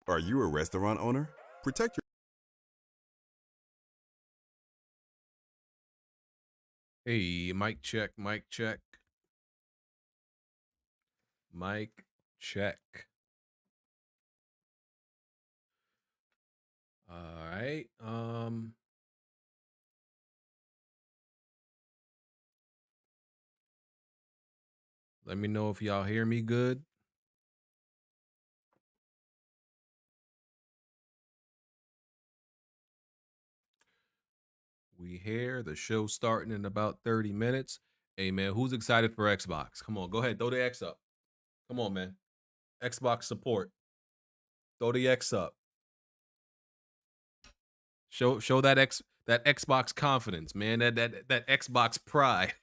Are you a restaurant owner? Protect your... Hey, mic check, mic check. Mic check. All right. Let me know if y'all hear me good. We here. The show's starting in about 30 minutes. Hey man, who's excited for Xbox? Come on, go ahead, throw the X up. Come on, man. Xbox support. Throw the X up. Show that Xbox confidence, man. That Xbox pride.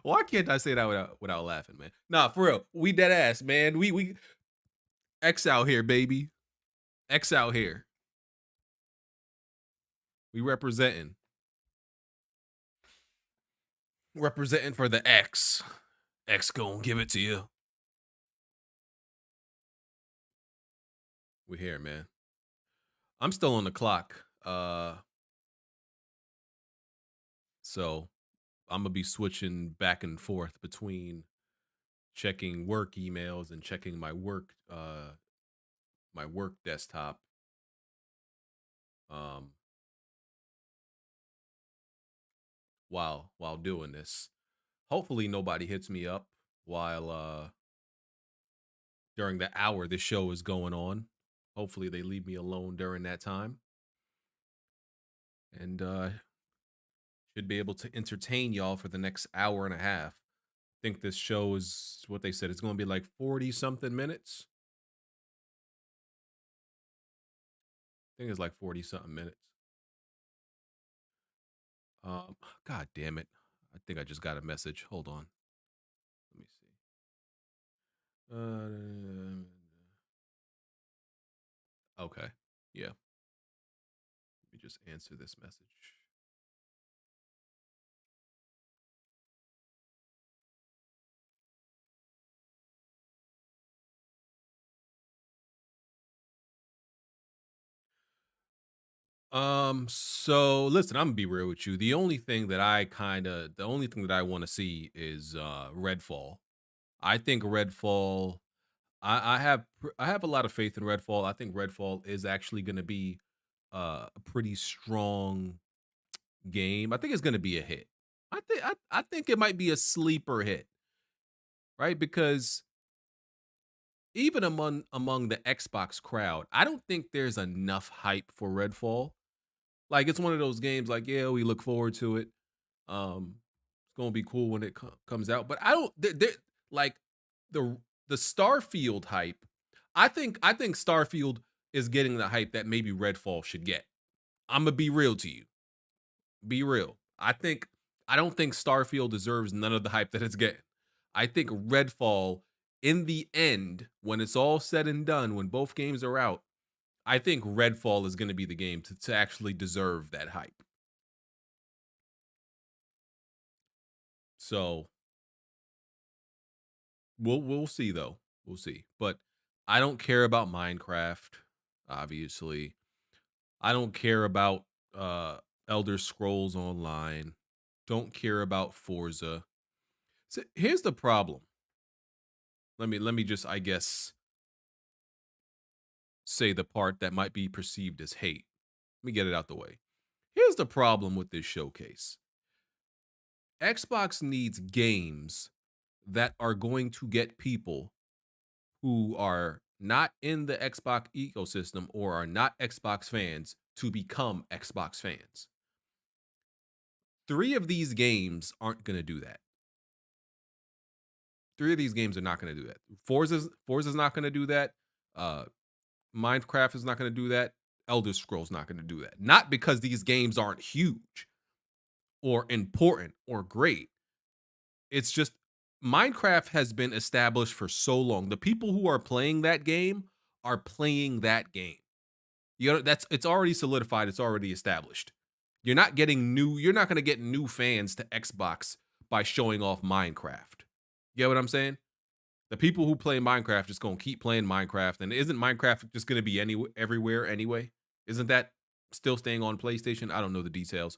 Why can't I say that without laughing, man? Nah, for real. We dead ass, man. We X out here, baby. X out here. We representing. Representing for the X. X gonna give it to you. We here, man. I'm still on the clock. So I'm gonna be switching back and forth between checking work emails and checking my work desktop. While doing this. Hopefully nobody hits me up while during the hour this show is going on. Hopefully they leave me alone during that time. And should be able to entertain y'all for the next hour and a half. I think this show is what they said. It's going to be like 40 something minutes. I think it's like 40 something minutes. God damn it. I think I just got a message. Hold on. Let me see. Okay. Yeah. Let me just answer this message. So listen, I'm gonna be real with you. The only thing that I want to see is Redfall. I think Redfall I have a lot of faith in Redfall. I think Redfall is actually gonna be a pretty strong game. I think it's gonna be a hit. I think it might be a sleeper hit, right? Because even among the Xbox crowd, I don't think there's enough hype for Redfall. Like it's one of those games like, yeah, we look forward to it. It's going to be cool when it comes out, but I don't like the the Starfield hype. I think Starfield is getting the hype that maybe Redfall should get. I'm going to be real to you. Be real. I don't think Starfield deserves none of the hype that it's getting. I think Redfall in the end, when it's all said and done, when both games are out, I think Redfall is going to be the game to actually deserve that hype. So we'll see though. We'll see. But I don't care about Minecraft, obviously. I don't care about Elder Scrolls Online. Don't care about Forza. So here's the problem. Let me just, I guess, say the part that might be perceived as hate. Let me get it out the way. Here's the problem with this showcase. Xbox needs games that are going to get people who are not in the Xbox ecosystem or are not Xbox fans to become Xbox fans. 3 of these games aren't going to do that. 3 of these games are not going to do that. Forza's not going to do that. Minecraft is not going to do that. Elder Scrolls not going to do that. Not because these games aren't huge or important or great. It's just Minecraft has been established for so long. The people who are playing that game are playing that game. You know, it's already solidified, it's already established. You're not going to get new fans to Xbox by showing off Minecraft. You get what I'm saying? The people who play Minecraft just gonna keep playing Minecraft, and isn't Minecraft just gonna be everywhere anyway? Isn't that still staying on PlayStation? I don't know the details,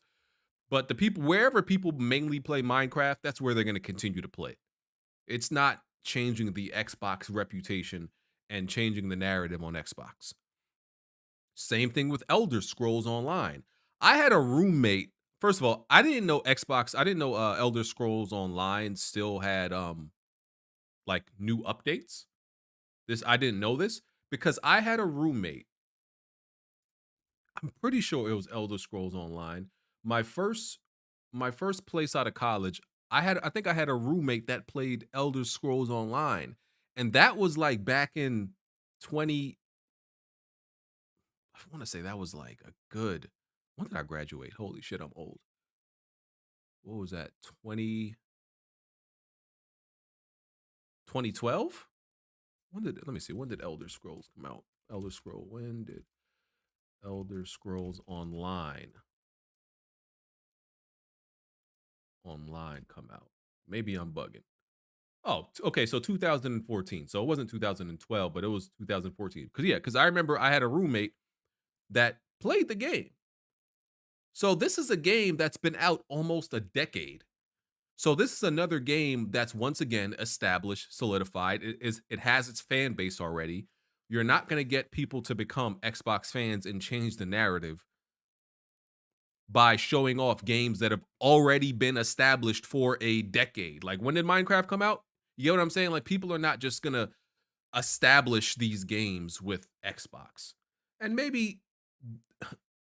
but the people wherever people mainly play Minecraft, that's where they're gonna continue to play. It's not changing the Xbox reputation and changing the narrative on Xbox. Same thing with Elder Scrolls Online. I had a roommate. First of all, I didn't know Xbox. I didn't know Elder Scrolls Online still had like new updates. This I didn't know this because I had a roommate. I'm pretty sure it was Elder Scrolls Online. My first my first place out of college, I think I had a roommate that played Elder Scrolls Online. And that was like back in 20 I want to say that was like a good when did I graduate? Holy shit, I'm old. What was that? 2012? When did let me see. When did Elder Scrolls come out? Elder Scroll. When did Elder Scrolls Online come out? Maybe I'm bugging. Oh, okay. So 2014. So it wasn't 2012, but it was 2014. Because I remember I had a roommate that played the game. So this is a game that's been out almost a decade. So this is another game that's once again established, solidified. It has its fan base already. You're not going to get people to become Xbox fans and change the narrative by showing off games that have already been established for a decade. Like when did Minecraft come out? You get what I'm saying? Like people are not just going to establish these games with Xbox. And maybe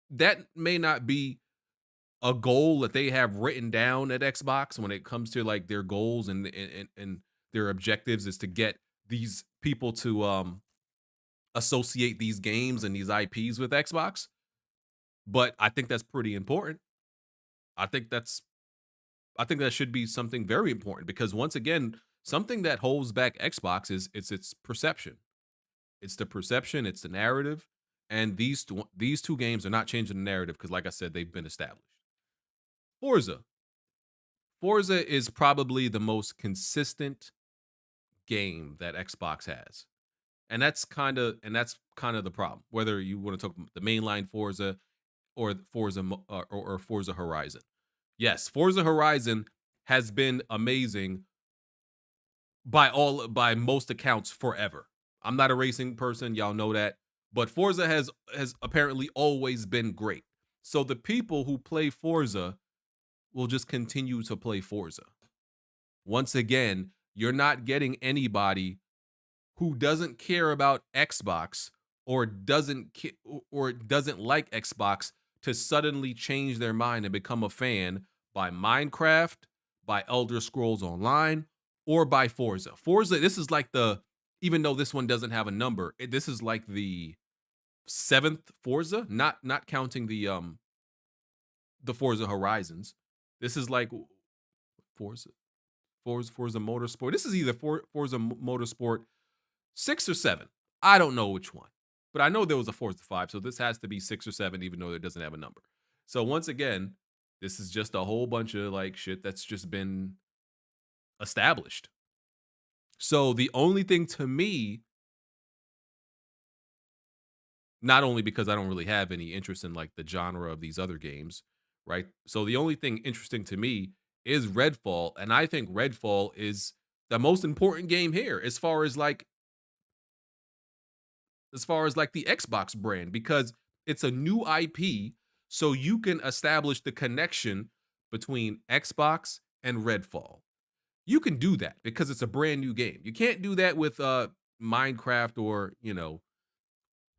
that may not be a goal that they have written down at Xbox when it comes to like their goals and their objectives is to get these people to associate these games and these IPs with Xbox. But I think that's pretty important. I think that's I think that should be something very important because once again, something that holds back Xbox is its perception. It's the perception, it's the narrative, and these two games are not changing the narrative because, like I said, they've been established. Forza, Forza is probably the most consistent game that Xbox has. And that's kind of the problem. Whether you want to talk about the mainline Forza or or Forza Horizon. Yes, Forza Horizon has been amazing by most accounts forever. I'm not a racing person, y'all know that, but Forza has apparently always been great. So the people who play Forza will just continue to play Forza. Once again, you're not getting anybody who doesn't care about Xbox or doesn't like Xbox to suddenly change their mind and become a fan by Minecraft, by Elder Scrolls Online, or by Forza. Forza, this is like the even though this one doesn't have a number, this is like the seventh Forza, not counting the Forza Horizons. This is like Forza, Forza Motorsport. This is either Forza Motorsport 6 or 7. I don't know which one. But I know there was a Forza 5, so this has to be 6 or 7, even though it doesn't have a number. So once again, this is just a whole bunch of like shit that's just been established. So the only thing to me, not only because I don't really have any interest in like the genre of these other games, right? So the only thing interesting to me is Redfall, and I think Redfall is the most important game here as far as like the Xbox brand because it's a new IP, so you can establish the connection between Xbox and Redfall. You can do that because it's a brand new game. You can't do that with Minecraft or,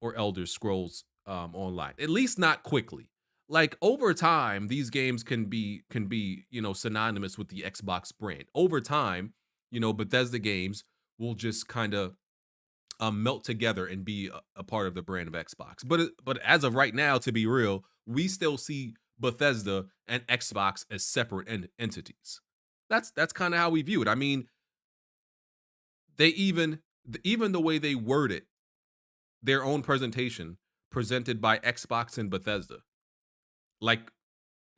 or Elder Scrolls Online. At least not quickly. Like over time, these games can be, synonymous with the Xbox brand. Over time, Bethesda games will just kind of melt together and be a part of the brand of Xbox. But as of right now, to be real, we still see Bethesda and Xbox as separate entities. That's kind of how we view it. I mean, they even the way they word it, their own presentation presented by Xbox and Bethesda, like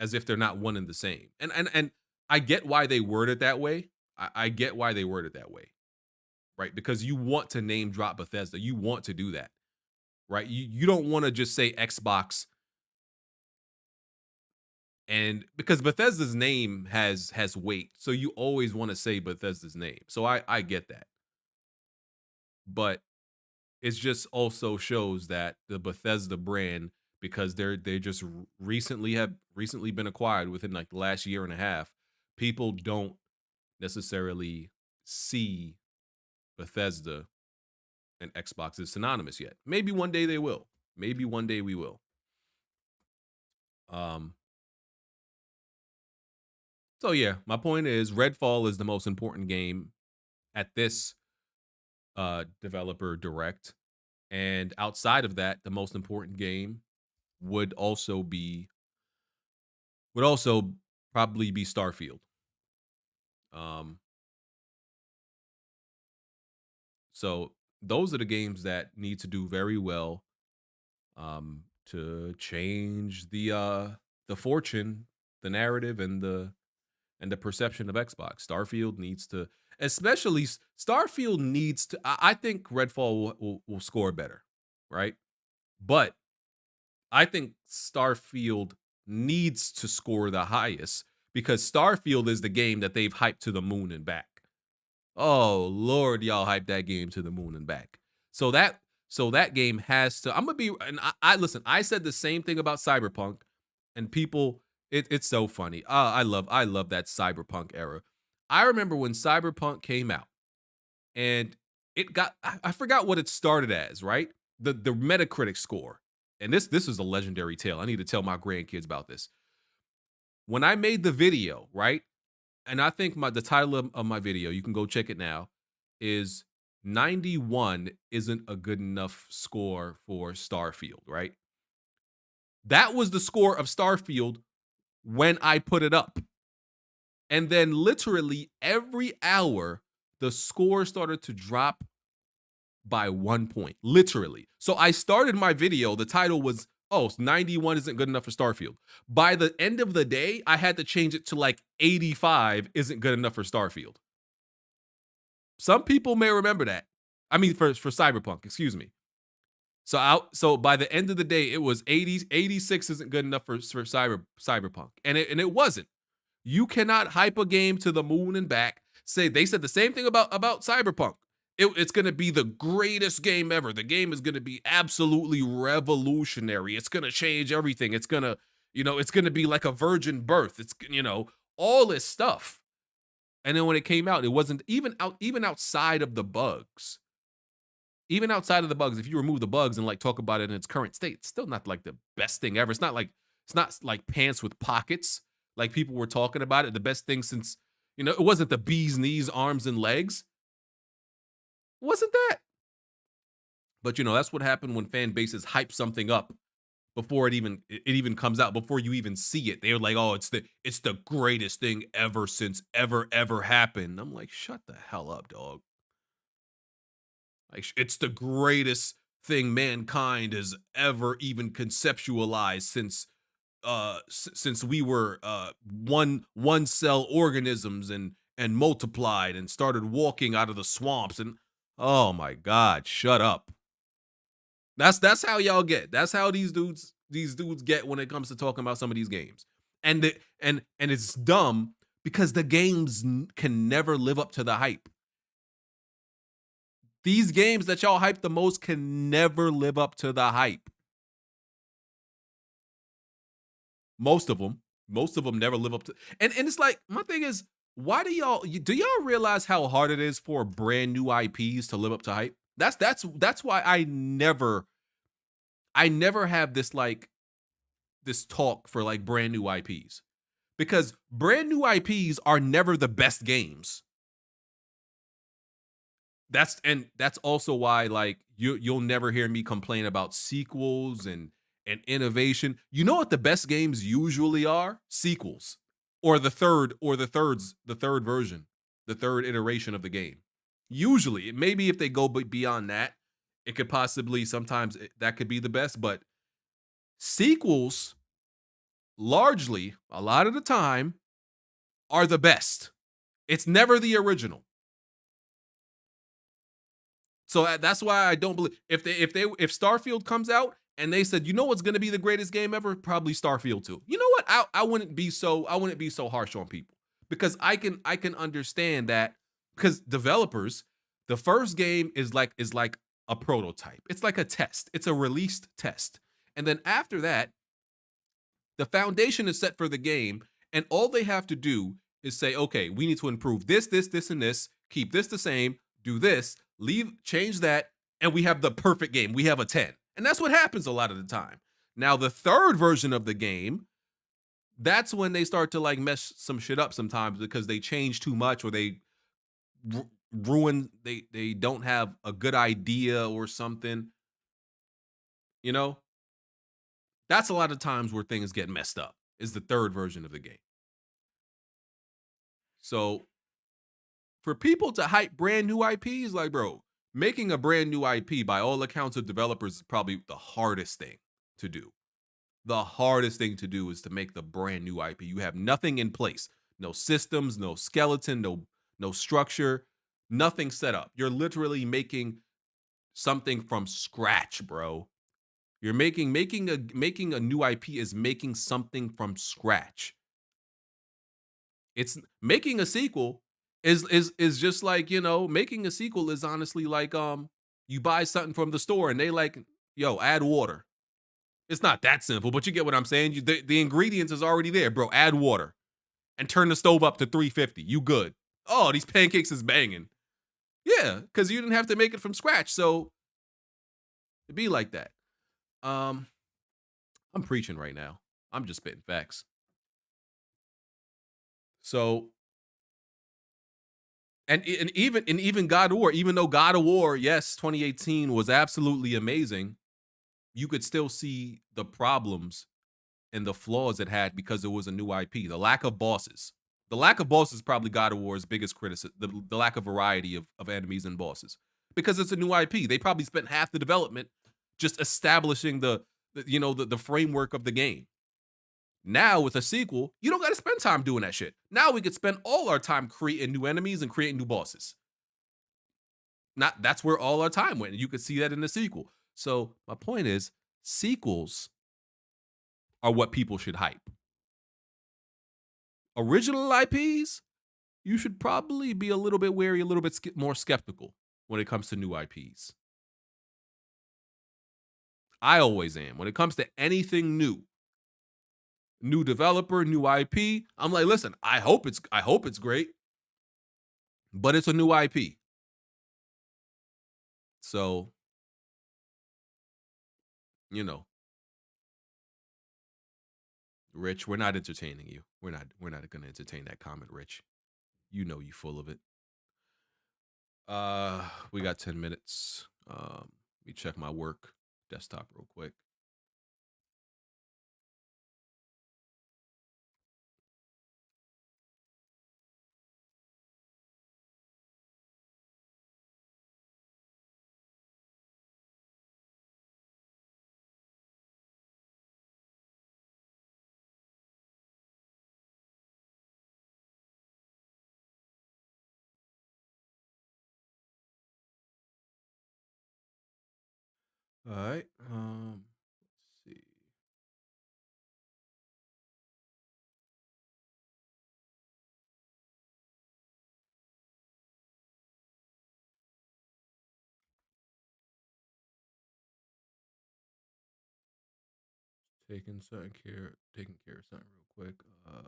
as if they're not one and the same. And I get why they word it that way. I get why they word it that way, right? Because you want to name drop Bethesda. You want to do that, right? You don't want to just say Xbox, and because Bethesda's name has weight, so you always want to say Bethesda's name. So I get that. But it just also shows that the Bethesda brand, because they just recently been acquired within like the last year and a half, people don't necessarily see Bethesda and Xbox as synonymous yet. Maybe one day they will. Maybe one day we will. Um so yeah, my point is Redfall is the most important game at this developer direct. And outside of that, the most important game would also be would also probably be Starfield. Um, so those are the games that need to do very well to change the fortune, the narrative, and the perception of Xbox. Starfield needs to, especially Starfield needs to. I think Redfall will score better, right? But I think Starfield needs to score the highest because Starfield is the game that they've hyped to the moon and back. Oh Lord, y'all hyped that game to the moon and back. So that game has to. I'm gonna be, and I listen. I said the same thing about Cyberpunk, and people, it's so funny. I love that Cyberpunk era. I remember when Cyberpunk came out, and it got I forgot what it started as, right? The Metacritic score. And this is a legendary tale. I need to tell my grandkids about this. When I made the video, right? And I think the title of my video, you can go check it now, is 91 isn't a good enough score for Starfield, right? That was the score of Starfield when I put it up. And then literally every hour, the score started to drop by 1 point, literally. So I started my video. The title was, oh, 91 isn't good enough for Starfield. By the end of the day, I had to change it to like 85 isn't good enough for Starfield. Some people may remember that. I mean, for Cyberpunk, excuse me. So by the end of the day, it was 86 isn't good enough for Cyberpunk. And it wasn't. You cannot hype a game to the moon and back. They said the same thing about Cyberpunk. It's going to be the greatest game ever. The game is going to be absolutely revolutionary. It's going to change everything. It's going to, it's going to be like a virgin birth. It's, all this stuff. And then when it came out, it wasn't even outside of the bugs. Even outside of the bugs, if you remove the bugs and like talk about it in its current state, it's still not like the best thing ever. It's not like pants with pockets like people were talking about it. The best thing since, it wasn't the bee's knees, arms, and legs. It wasn't that. But that's what happened when fan bases hype something up before it even comes out, before you even see it. They're like, oh, it's the greatest thing ever since ever happened. I'm like, shut the hell up, dog. Like, it's the greatest thing mankind has ever even conceptualized since we were one cell organisms and multiplied and started walking out of the swamps. And oh my god, shut up. That's how y'all get. That's how these dudes get when it comes to talking about some of these games. And it's dumb because the games can never live up to the hype. These games that y'all hype the most can never live up to the hype. Most of them never live up to. And it's like, my thing is, why do y'all realize how hard it is for brand new IPs to live up to hype? That's why I never have this talk for like brand new IPs. Because brand new IPs are never the best games. That's also why like you'll never hear me complain about sequels and innovation. You know what the best games usually are? Sequels. Or the third version, the third iteration of the game. Usually, maybe if they go beyond that, it could possibly sometimes that could be the best, but sequels largely a lot of the time are the best. It's never the original. So that's why I don't believe if Starfield comes out and they said, you know what's going to be the greatest game ever, probably Starfield 2. You know what? I wouldn't be so harsh on people because I can understand that because developers, the first game is like a prototype. It's like a test. It's a released test. And then after that, the foundation is set for the game, and all they have to do is say, okay, we need to improve this, and this, keep this the same, do this, change that, and we have the perfect game. We have a 10. And that's what happens a lot of the time. Now, the third version of the game, that's when they start to like mess some shit up sometimes because they change too much or they ruin, they don't have a good idea or something, you know? That's a lot of times where things get messed up, is the third version of the game. So for people to hype brand new IPs, like, bro, making a brand new IP by all accounts of developers is probably the hardest thing to do. The hardest thing to do is to make the brand new IP. You have nothing in place. No systems, no skeleton, no structure, nothing set up. You're literally making something from scratch, bro. You're making a new IP is making something from scratch. It's making a sequel is just like, making a sequel is honestly like you buy something from the store and they like, yo, add water. It's not that simple, but you get what I'm saying. The ingredients is already there, bro. Add water and turn the stove up to 350. You good. Oh, these pancakes is banging. Yeah, because you didn't have to make it from scratch. So it'd be like that. Um, I'm preaching right now. I'm just spitting facts. So and even God of War, even though God of War, yes, 2018 was absolutely amazing, you could still see the problems and the flaws it had because it was a new IP. The lack of bosses. The lack of bosses is probably God of War's biggest criticism. The lack of variety of enemies and bosses. Because it's a new IP. They probably spent half the development just establishing the framework of the game. Now with a sequel, you don't got to spend time doing that shit. Now we could spend all our time creating new enemies and creating new bosses. Not That's where all our time went. And you could see that in the sequel. So my point is, sequels are what people should hype. Original IPs, you should probably be a little bit wary, a little bit more skeptical when it comes to new IPs. I always am. When it comes to anything new developer, new IP, I'm like, listen, I hope it's great, but it's a new IP. So, you know, Rich, we're not entertaining you. We're not going to entertain that comment, Rich. You know you full of it. We got 10 minutes. Let me check my work desktop real quick. All right. Let's see. Taking care of something real quick. What?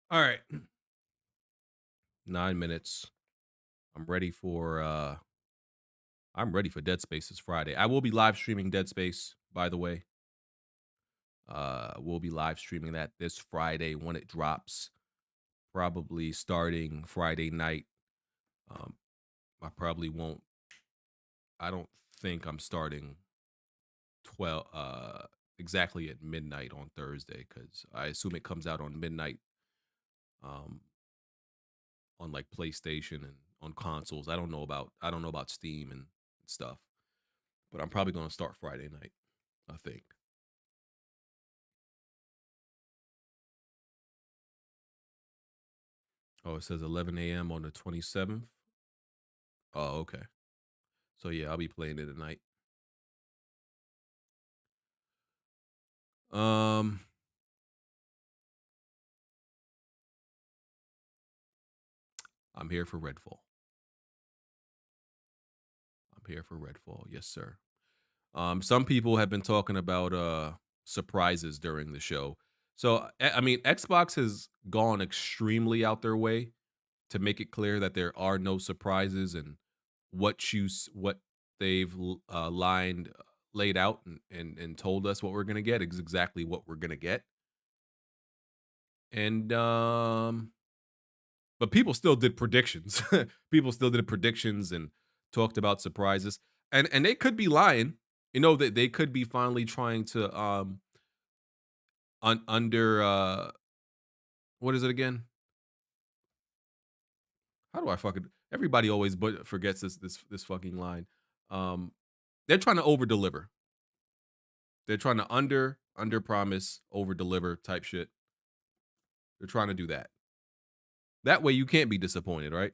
All right. 9 minutes. I'm ready for Dead Space this Friday. I will be live streaming Dead Space, by the way. We'll be live streaming that this Friday when it drops. Probably starting Friday night. Um, I probably won't. I don't think I'm starting 12 exactly at midnight on Thursday because I assume it comes out on midnight um on like PlayStation and on consoles. I don't know about Steam and stuff, but I'm probably gonna start Friday night. I think. Oh, it says 11 a.m. on the 27th. Oh, okay. So yeah, I'll be playing it tonight. Um, I'm here for Redfall. I'm here for Redfall. Yes, sir. Some people have been talking about surprises during the show. So I mean, Xbox has gone extremely out their way to make it clear that there are no surprises and what they've lined laid out and told us what we're gonna get is exactly what we're gonna get. And but people still did predictions. People still did predictions and talked about surprises. And they could be lying. You know that they could be finally trying to under what is it again? How do I fucking everybody always but forgets this fucking line. Um they're trying to over deliver. They're trying to under promise, over deliver type shit. They're trying to do that. That way you can't be disappointed, right?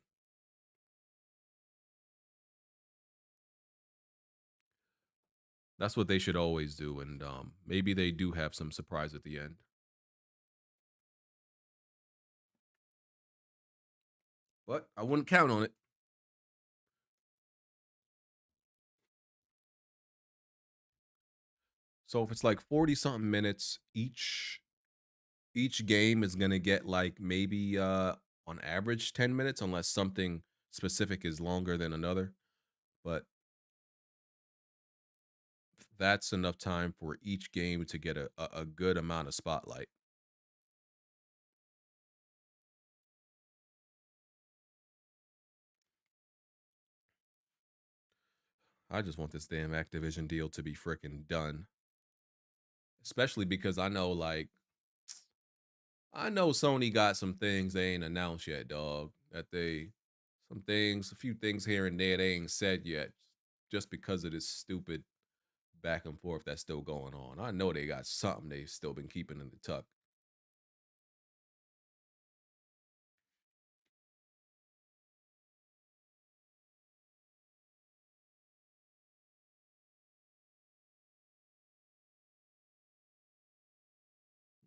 That's what they should always do, and maybe they do have some surprise at the end. But I wouldn't count on it. So if it's like 40 something minutes, each game is gonna get like maybe on average 10 minutes, unless something specific is longer than another. But that's enough time for each game to get a good amount of spotlight. I just want this damn Activision deal to be freaking done. Especially because I know Sony got some things they ain't announced yet, dog. That they some things, a few things here and there they ain't said yet, just because of this stupid back and forth that's still going on. I know they got something they still been keeping in the tuck.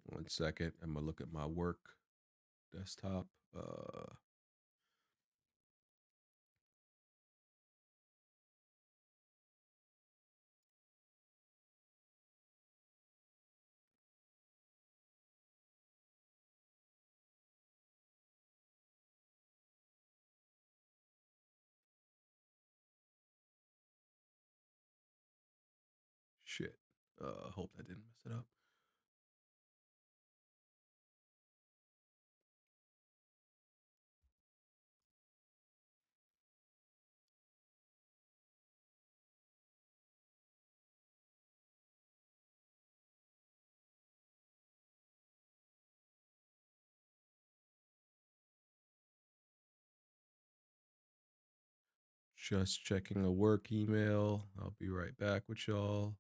One second, I'm gonna look at my work desktop. Shit. Hope that didn't mess it up. Just checking a work email. I'll be right back with y'all.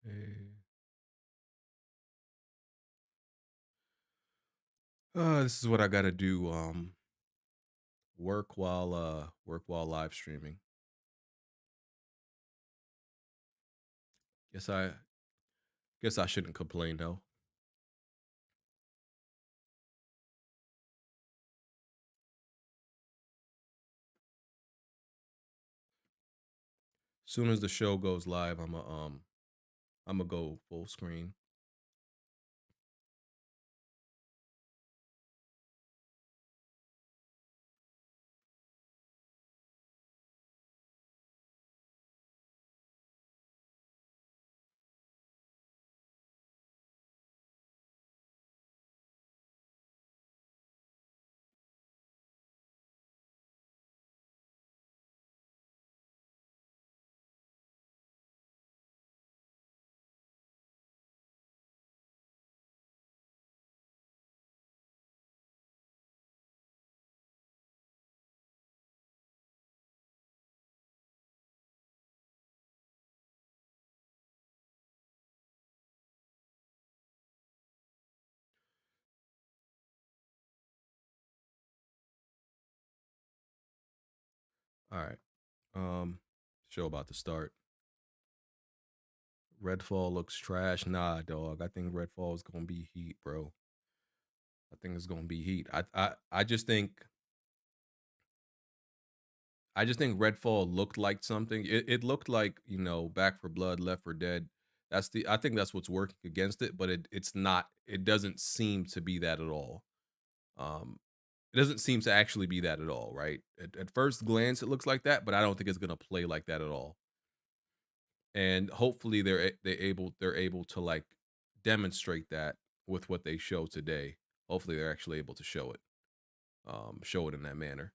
Hey. This is what I gotta do. Work while live streaming. Guess I shouldn't complain though. Soon as the show goes live, I'm go full screen. All right. Show about to start. Redfall looks trash. Nah, dog. I think Redfall is gonna be heat, bro. I think it's gonna be heat. I just think Redfall looked like something. It looked like, Back for Blood, Left for Dead. I think that's what's working against it, but it's not. It doesn't seem to be that at all. Um, it doesn't seem to actually be that at all, right? At first glance, it looks like that, but I don't think it's gonna play like that at all. And hopefully they're able to like demonstrate that with what they show today. Hopefully they're actually able to show it in that manner.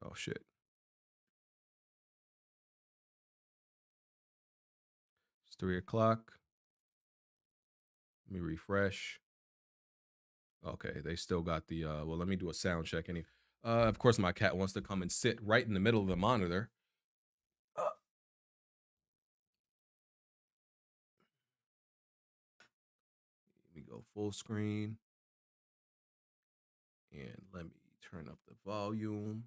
Oh shit. It's 3 o'clock. Let me refresh. Okay, they still got the well, let me do a sound check of course my cat wants to come and sit right in the middle of the monitor. Let me go full screen and let me turn up the volume.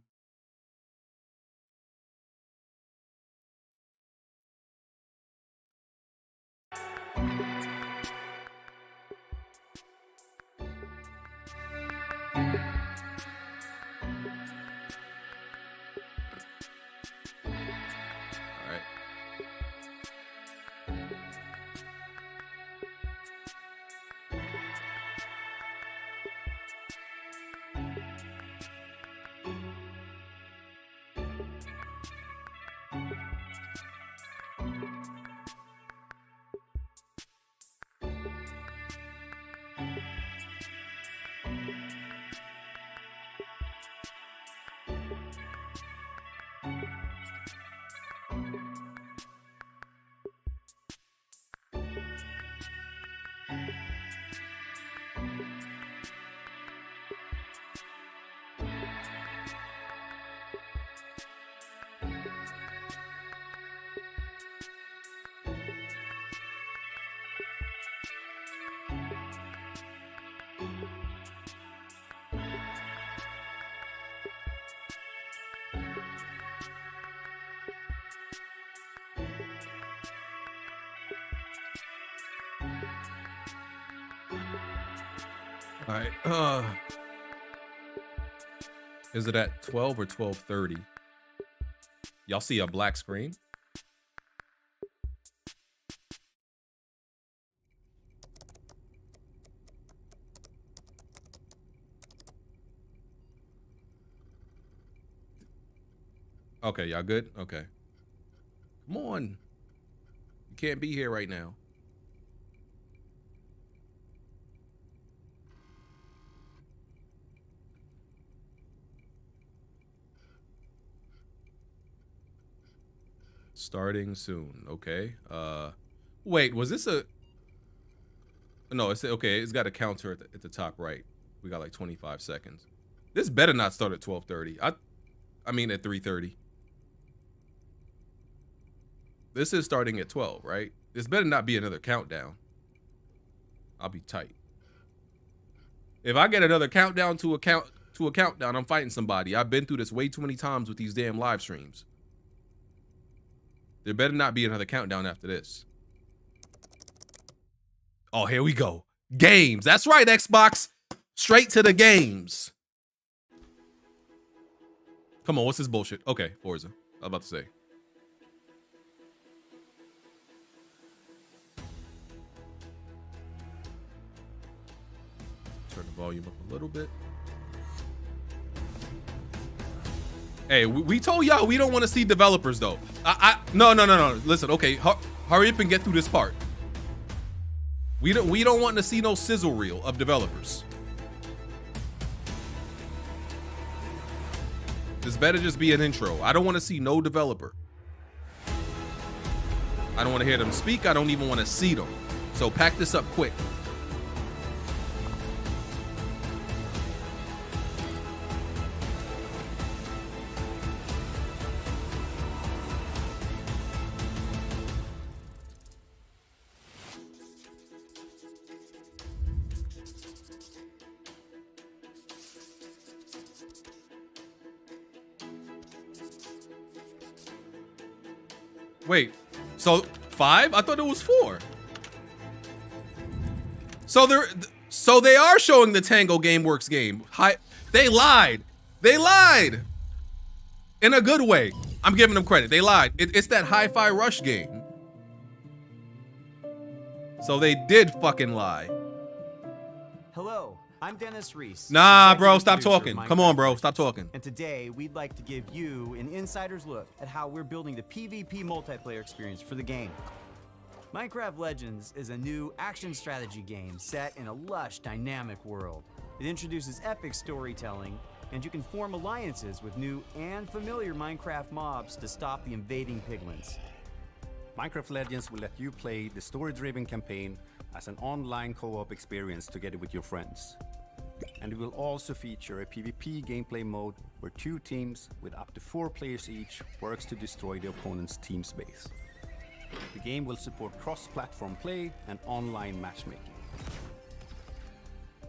All right. All right. Is it at 12 or 12:30? Y'all see a black screen? Okay, y'all good? Okay. Come on. You can't be here right now. Starting soon. Okay. Wait, was this a... No, it's okay. It's got a counter at the top right. We got like 25 seconds. This better not start at 12:30. I mean at 3:30. This is starting at 12, right? This better not be another countdown. I'll be tight. If I get another countdown to a countdown, I'm fighting somebody. I've been through this way too many times with these damn live streams. There better not be another countdown after this. Oh, here we go. Games. That's right, Xbox. Straight to the games. Come on, what's this bullshit? Okay, Forza. I was about to say. Turn the volume up a little bit. Hey, we told y'all we don't want to see developers though. No. Listen, okay, hurry up and get through this part. We don't want to see no sizzle reel of developers. This better just be an intro. I don't want to see no developer. I don't want to hear them speak. I don't even want to see them. So pack this up quick. Wait, so 5? I thought it was 4. So they are showing the Tango Gameworks game. They lied. They lied. In a good way. I'm giving them credit. They lied. It's that Hi-Fi Rush game. So they did fucking lie. Hello, I'm Dennis Reese. Nah, bro, stop talking. Come on, bro, stop talking. And today, we'd like to give you an insider's look at how we're building the PvP multiplayer experience for the game. Minecraft Legends is a new action strategy game set in a lush, dynamic world. It introduces epic storytelling, and you can form alliances with new and familiar Minecraft mobs to stop the invading piglins. Minecraft Legends will let you play the story-driven campaign as an online co-op experience together with your friends. And it will also feature a PvP gameplay mode where 2 teams with up to 4 players each works to destroy the opponent's team space. The game will support cross-platform play and online matchmaking.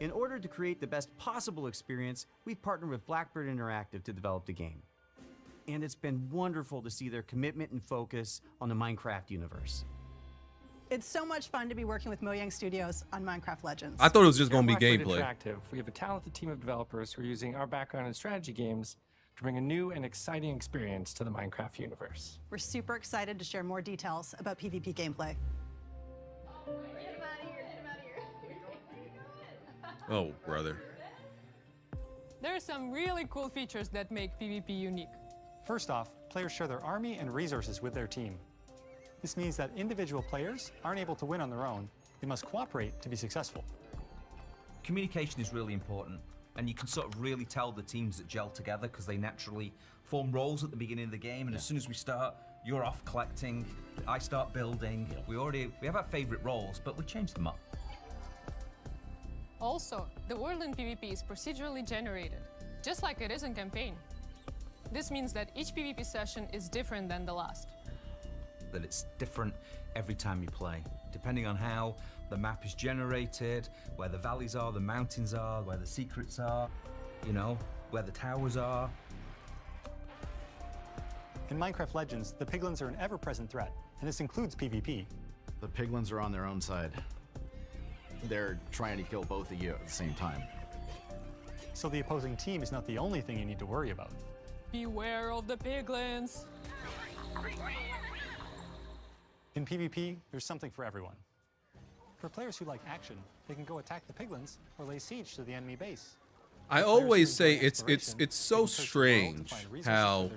In order to create the best possible experience, we've partnered with Blackbird Interactive to develop the game. And it's been wonderful to see their commitment and focus on the Minecraft universe. It's so much fun to be working with Mojang Studios on Minecraft Legends. I thought it was just going to be Blackbird gameplay. Interactive, we have a talented team of developers who are using our background in strategy games to bring a new and exciting experience to the Minecraft universe. We're super excited to share more details about PvP gameplay. Oh, brother. There are some really cool features that make PvP unique. First off, players share their army and resources with their team. This means that individual players aren't able to win on their own. They must cooperate to be successful. Communication is really important, and you can sort of really tell the teams that gel together because they naturally form roles at the beginning of the game, and as soon as we start, you're off collecting, I start building. We have our favorite roles, but we change them up. Also, the world in PvP is procedurally generated, just like it is in campaign. This means that each PvP session is different than the last. That it's different every time you play, depending on how the map is generated, where the valleys are, the mountains are, where the secrets are, you know, where the towers are. In Minecraft Legends, the piglins are an ever-present threat, and this includes PvP. The piglins are on their own side. They're trying to kill both of you at the same time. So the opposing team is not the only thing you need to worry about. Beware of the piglins. In PvP, there's something for everyone. For players who like action, they can go attack the piglins or lay siege to the enemy base. I always say it's so strange how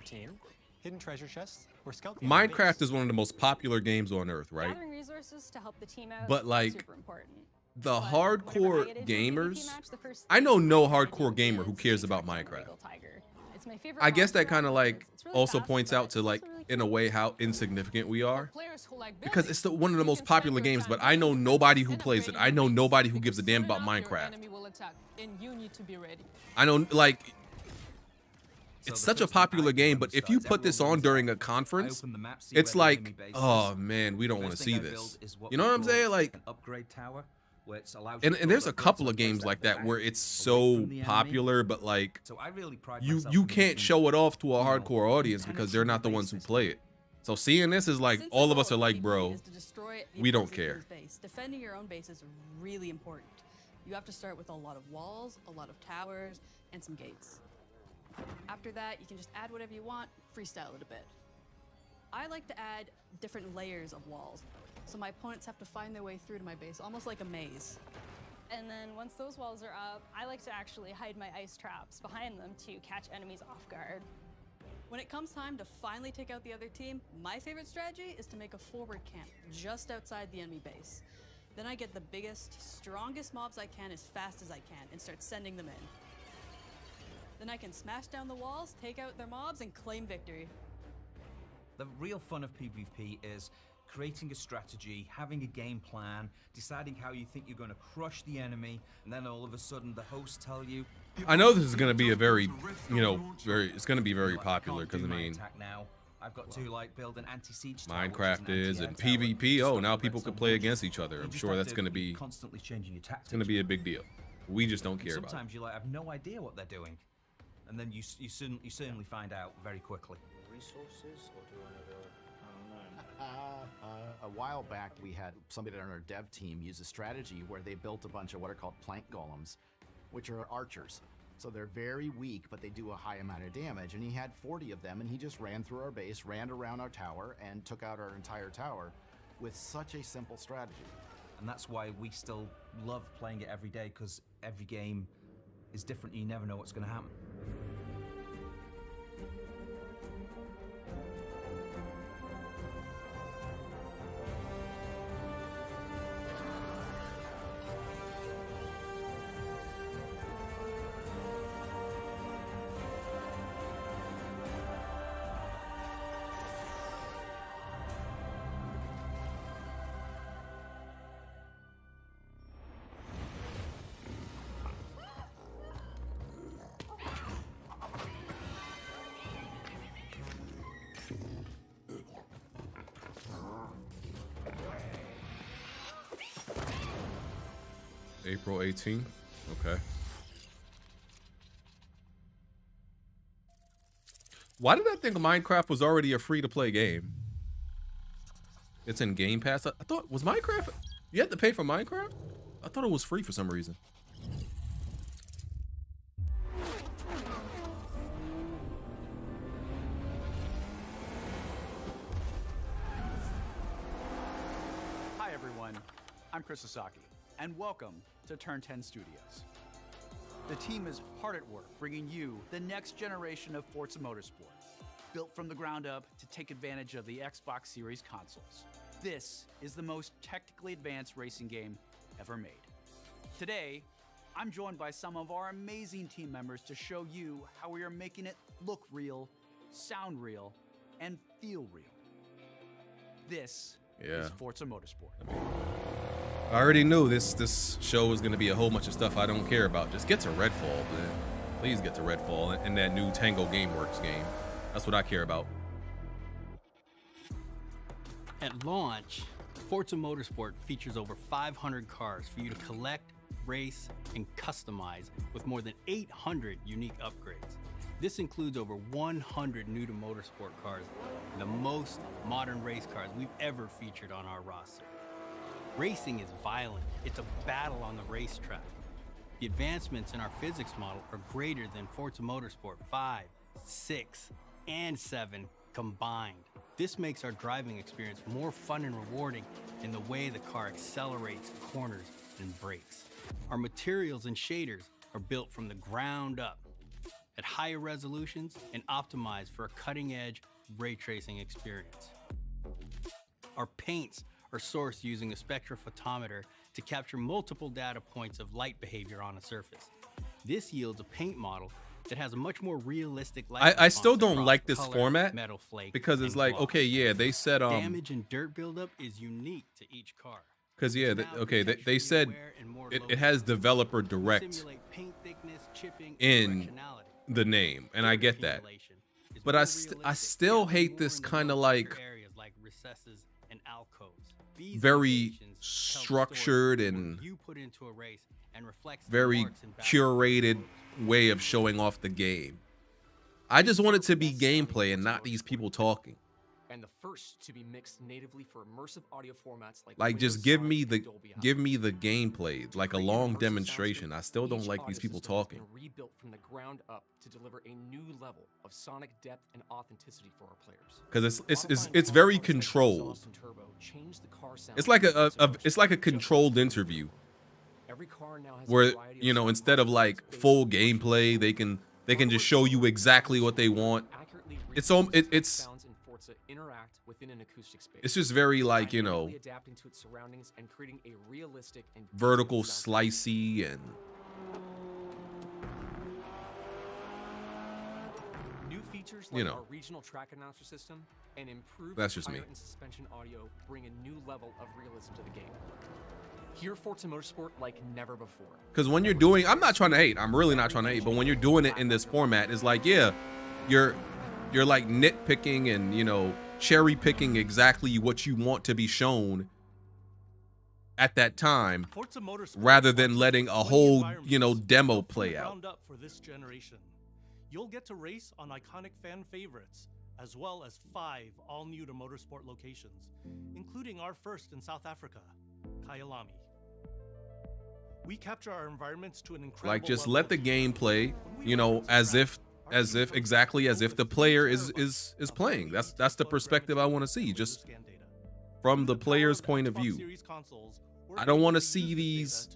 hidden treasure chests, or scout the Minecraft is one of the most popular games on earth, right? Gathering resources to help the team out But is like super important. the But whenever I hardcore get into a PvP gamers, match, the first I know thing no I do hardcore gamer who is cares keep about track of Minecraft. Regal Tiger. It's my favorite I guess that monster kind of like because it's really also fast, points but out to it's like also really in a cool. way how insignificant we are. Players who like Because building, it's one of the you most can spend popular your games, time but I know building nobody defenses who and plays it. upgrading I your know base, nobody who because gives a damn soon about enough, your Minecraft. enemy will attack, and you need to be ready. I know, like, So it's the such a first thing I popular do game, when but we if you start is put this everyone on runs during out. a conference, I open the map, see it's where the enemy like, base oh is. man, we don't The want to first see thing I this. build is what You know we what I'm call saying? Like, an upgrade tower, where it allows you to and there's build a couple upgrades of to a place games like the that back, where it's away so from the enemy. popular, but like So I really pride you myself you on can't making, show it off to a you know, hardcore audience because they're not the ones who play it. So seeing this is like Since all the of us are goal like, PvP bro, is to destroy the we don't opposing care. team's base. Defending your own base is really important. You have to start with a lot of walls, a lot of towers, and some gates. After that, you can just add whatever you want, freestyle it a bit. I like to add different layers of walls, so my opponents have to find their way through to my base, almost like a maze. And then once those walls are up, I like to actually hide my ice traps behind them to catch enemies off guard. When it comes time to finally take out the other team, my favorite strategy is to make a forward camp just outside the enemy base. Then I get the biggest, strongest mobs I can as fast as I can and start sending them in. Then I can smash down the walls, take out their mobs, and claim victory. The real fun of PvP is creating a strategy, having a game plan, deciding how you think you're going to crush the enemy, and then all of a sudden the hosts tell you, I know this is going to be a very, you know, it's going to be very popular because I mean, attack now. I've got to like build an anti-siege tower, which Minecraft is an and anti-air tower, PvP. Oh, just now to people prevent can some play breaches. against each other. You I'm just sure have that's to going to be be constantly changing your tactics. it's going to be a big deal. We just don't And care about it. sometimes you like have no idea what they're doing, and then you certainly find out very quickly. Resources, or do you want to go? I don't know. A while back, we had somebody on our dev team use a strategy where they built a bunch of what are called plank golems, which are archers. So they're very weak, but they do a high amount of damage. And he had 40 of them, and he just ran through our base, ran around our tower, and took out our entire tower with such a simple strategy. And that's why we still love playing it every day, because every game is different. You never know what's going to happen. April 18th. Okay. Why did I think Minecraft was already a free-to-play game? It's in Game Pass. I thought, was Minecraft, you had to pay for Minecraft? I thought it was free for some reason. Hi everyone, I'm Chris Sasaki, and welcome to Turn 10 Studios. The team is hard at work bringing you the next generation of Forza Motorsport, built from the ground up to take advantage of the Xbox Series consoles. This is the most technically advanced racing game ever made. Today, I'm joined by some of our amazing team members to show you how we are making it look real, sound real, and feel real. This is Forza Motorsport. I already knew this show was going to be a whole bunch of stuff I don't care about. Just get to Redfall, man. Please get to Redfall and that new Tango Gameworks game. That's what I care about. At launch, Forza Motorsport features over 500 cars for you to collect, race, and customize with more than 800 unique upgrades. This includes over 100 new to motorsport cars and the most modern race cars we've ever featured on our roster. Racing is violent. It's a battle on the racetrack. The advancements in our physics model are greater than Forza Motorsport 5, 6, and 7 combined. This makes our driving experience more fun and rewarding in the way the car accelerates, corners, and brakes. Our materials and shaders are built from the ground up at higher resolutions and optimized for a cutting-edge ray tracing experience. Our paints are sourced using a spectrophotometer to capture multiple data points of light behavior on a surface. This yields a paint model that has a much more realistic light I still response don't across like this color, format metal flake, because it's and like, gloss. okay, yeah, they said Damage and dirt buildup is unique to each car. because yeah, they said it has developer direct in the name, and I get that, but I still hate this kind of like very structured and very curated way of showing off the game. I just want it to be gameplay and not these people talking. And the first to be mixed natively for immersive audio formats Like just give me the gameplay, like a long demonstration. I still don't like these people talking. Rebuilt from the ground up to deliver a new level of sonic depth and authenticity for our players. Because it's very controlled. It's like a controlled interview. Where, you know, instead of like full gameplay, they can just show you exactly what they want. It's just very like, you know, vertical slicey and new features you like know. our regional track announcer system and improved That's just me. tire and suspension audio bring a new level of realism to the game. Hear Forza Motorsport like never before. Because when you're doing, I'm not trying to hate, I'm really not trying to hate, but when you're doing it in this format, it's like, yeah, you're like nitpicking and, you know, cherry picking exactly what you want to be shown at that time, rather than letting a whole, you know, demo play out. For this generation, you'll get to race on iconic fan favorites, as well as 5 all-new to Motorsport locations, including our first in South Africa, Kyalami. We capture our environments to an incredible Like just level let the game play, you know, as if the player is playing. That's the perspective I want to see, just from the player's point of view. I don't want to see these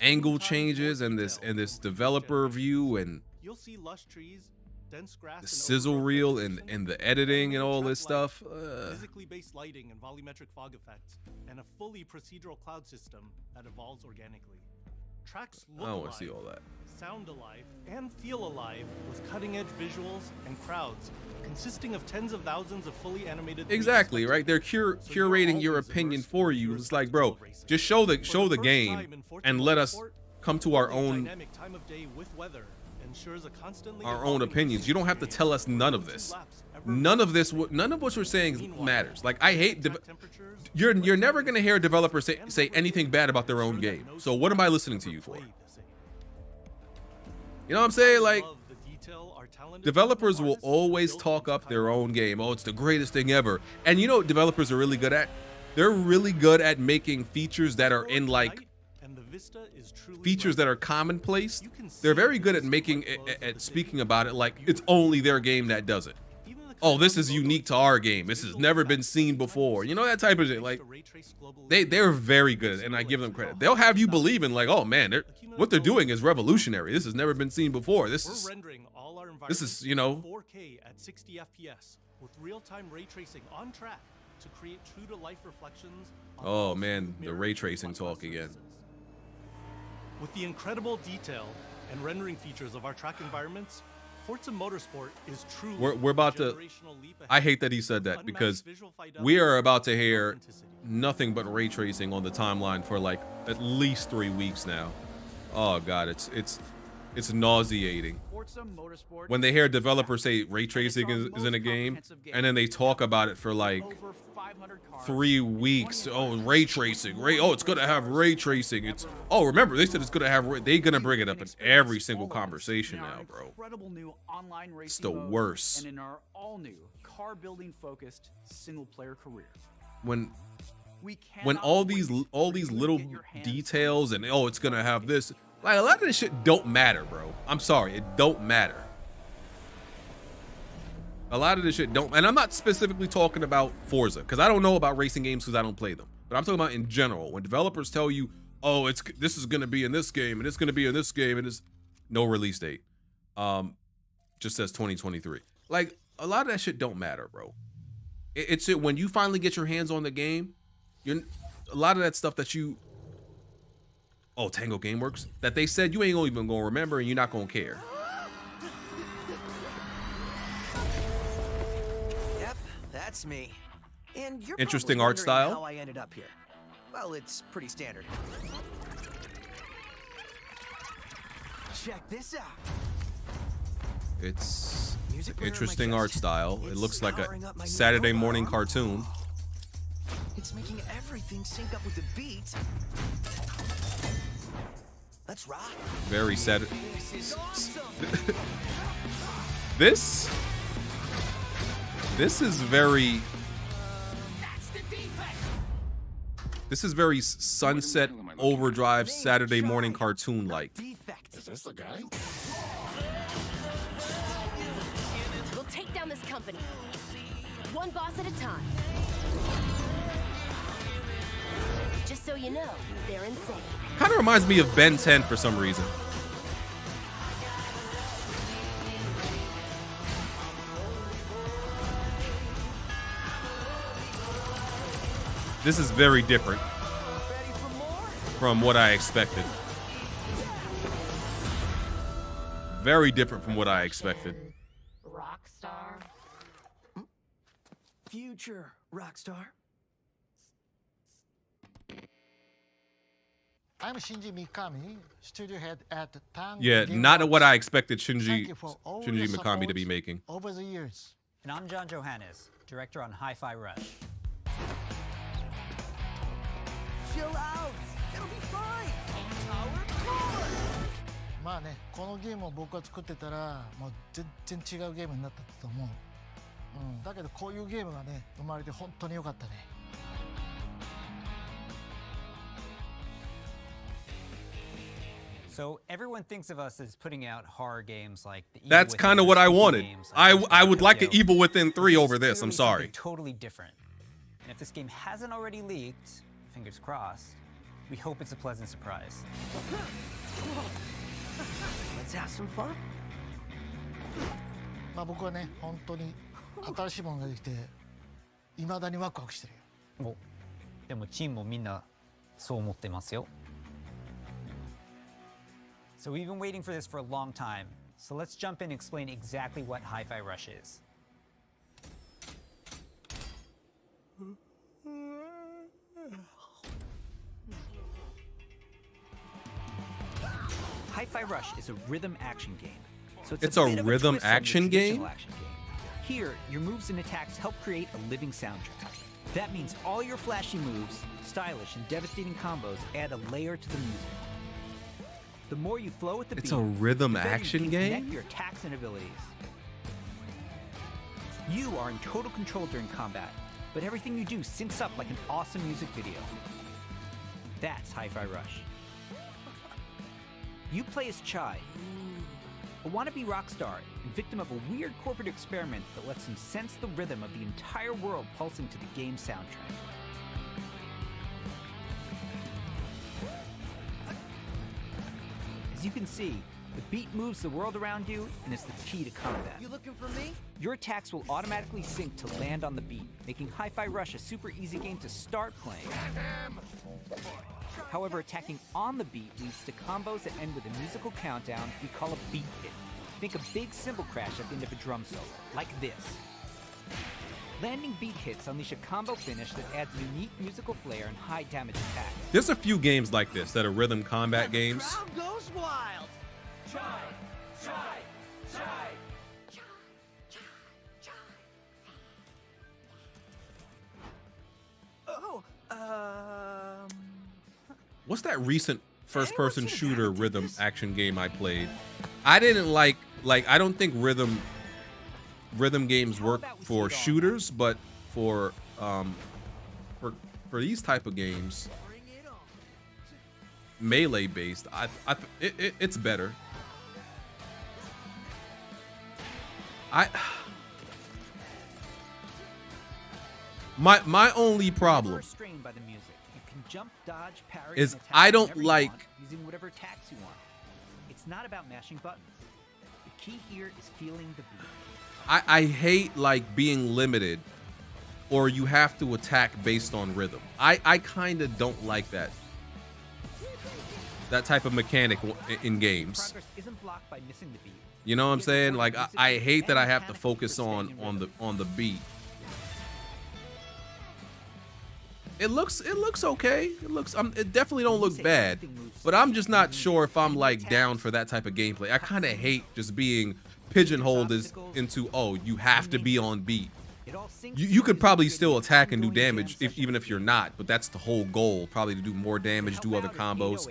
angle changes and this developer view and You'll see lush trees, dense grass, the sizzle reel and the editing and all this stuff. physically based lighting and volumetric fog effects, and a fully procedural cloud system that evolves organically. Tracks I look don't want alive, to see all that. sound alive, and feel alive with cutting-edge visuals and crowds consisting of tens of thousands of fully animated. Exactly, right? They're curating your opinion for you. It's like, bro, just show the game and let us come to our own Dynamic time of day with weather ensures a constantly our own opinions. You don't have to tell us none of this. None of what you're saying matters. Like, I hate you're never gonna hear a developer say anything bad about their own game. So what am I listening to you for? You know what I'm saying? Like, developers will always talk up their own game. Oh, it's the greatest thing ever. And you know what developers are really good at? They're really good at making features that are in like features that are commonplace. They're very good at making at speaking about it like it's only their game that does it. Oh, this is unique to our game. This has never been seen before. You know, that type of shit. Like, they're very good at it, and I give them credit. They'll have you believing like, oh man, what they're doing is revolutionary. This has never been seen before. This is, you know, 4K at 60 FPS with real-time ray tracing on track to create true-to-life reflections. Oh man, the ray tracing talk again. With the incredible detail and rendering features of our track environments, Forza Motorsport is truly We're about to. I hate that he said that because we are about to hear nothing but ray tracing on the timeline for like at least 3 weeks now. Oh god, it's nauseating. When they hear developers say ray tracing is in a game, and then they talk about it for like 3 weeks. Oh, ray tracing, oh, it's gonna have ray tracing. Remember they said it's gonna have. They're gonna bring it up in every single conversation now, bro. Incredible new online racing It's the mode, worst. And in our all-new car-building focused single-player career. When all these little details and oh, it's gonna have this. Like, a lot of this shit don't matter, bro. I'm sorry, it don't matter. A lot of this shit don't, and I'm not specifically talking about Forza, because I don't know about racing games because I don't play them. But I'm talking about in general. When developers tell you, oh, this is gonna be in this game, and it's gonna be in this game, and it's no release date. Just says 2023. Like, a lot of that shit don't matter, bro. It's when you finally get your hands on the game, a lot of that stuff that Tango Gameworks, that they said you ain't even gonna remember and you're not gonna care. Yep, that's me. And you're Interesting probably art wondering style. How I ended up here. Well, it's pretty standard. Check this out. It's Music an player in my interesting chest. art style. It It's looks like a powering up my new Saturday robot morning arm. cartoon. It's making everything sync up with the beat. Let's rock. Very sad. This is awesome. This is very. This is very Sunset Overdrive Saturday morning cartoon like. Is this the guy? We'll take down this company. One boss at a time. Just so you know, they're insane. Kind of reminds me of Ben 10 for some reason. This is very different from what I expected. Very different from what I expected. Rockstar. Future Rockstar. I'm Shinji Mikami, studio head at Tango Yeah, Gameworks. not what I expected Thank Shinji you for all your Mikami to support be making. over the years. And I'm John Johannes, director on Hi-Fi Rush. Chill out. It'll be fine. Our core. まあね、このゲームを僕が作ってたら、もう全然違うゲームになったと思う。だけどこういうゲームがね、生まれて本当に良かったね。So everyone thinks of us as putting out horror games like the Evil That's Within kind of or what I spooky wanted. games like I would like an Tokyo. Evil Within 3 over this. I'm Clearly sorry. something totally different. And if this game hasn't already leaked, fingers crossed, we hope it's a pleasant surprise. Let's have some fun. まあ僕はね、本当に新しいものができて、未だにワクワクしてるよ。でもチームもみんなそう思ってますよ。So we've been waiting for this for a long time. So let's jump in and explain exactly what Hi-Fi Rush is. Hi-Fi Rush is a rhythm action game. So It's a a bit of rhythm twist on the action traditional game? action game. Here, your moves and attacks help create a living soundtrack. That means all your flashy moves, stylish and devastating combos add a layer to the music. The more you flow with the It's beat, a rhythm the better action you can game? connect your attacks and abilities. You are in total control during combat, but everything you do syncs up like an awesome music video. That's Hi-Fi Rush. You play as Chai, a wannabe rock star and victim of a weird corporate experiment that lets him sense the rhythm of the entire world pulsing to the game's soundtrack. As you can see, the beat moves the world around you and is the key to combat. You looking for me? Your attacks will automatically sync to land on the beat, making Hi-Fi Rush a super easy game to start playing. However, attacking on the beat leads to combos that end with a musical countdown we call a beat hit. Think a big cymbal crash at the end of a drum solo, like this. Landing beat hits unleash a combo finish that adds unique musical flair and high damage attacks. There's a few games like this that are rhythm combat games. Crowd goes wild. Chai, chai, chai. Oh, What's that recent first-person shooter rhythm action game I played? I didn't like I don't think rhythm games work for shooters, but for these type of games, melee based, it's better. My only problem Strained by the music. You can jump, dodge, parry, is and attack I don't whenever you like want, using whatever attacks you want. It's not about mashing buttons. The key here is feeling the beat. I hate like being limited or you have to attack based on rhythm. I kind of don't like that type of mechanic in games. Progress isn't blocked by missing the beat. You know what I'm saying? Like I hate that I have to focus on the beat. It looks okay. It definitely don't look bad, but I'm just not sure if I'm like down for that type of gameplay. I kind of hate just being pigeonholed into, oh, you have to be on beat. You could probably still attack and do damage even if you're not, but that's the whole goal, probably to do more damage, do other combos.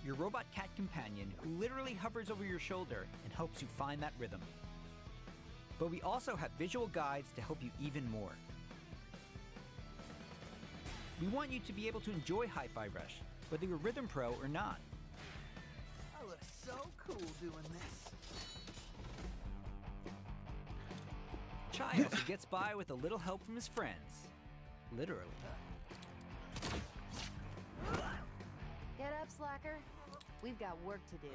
Your robot cat companion literally hovers over your shoulder and helps you find that rhythm. But we also have visual guides to help you even more. We want you to be able to enjoy Hi-Fi Rush, whether you're Rhythm Pro or not. I look so cool doing this. Chai also gets by with a little help from his friends. Literally. Get up, slacker. We've got work to do.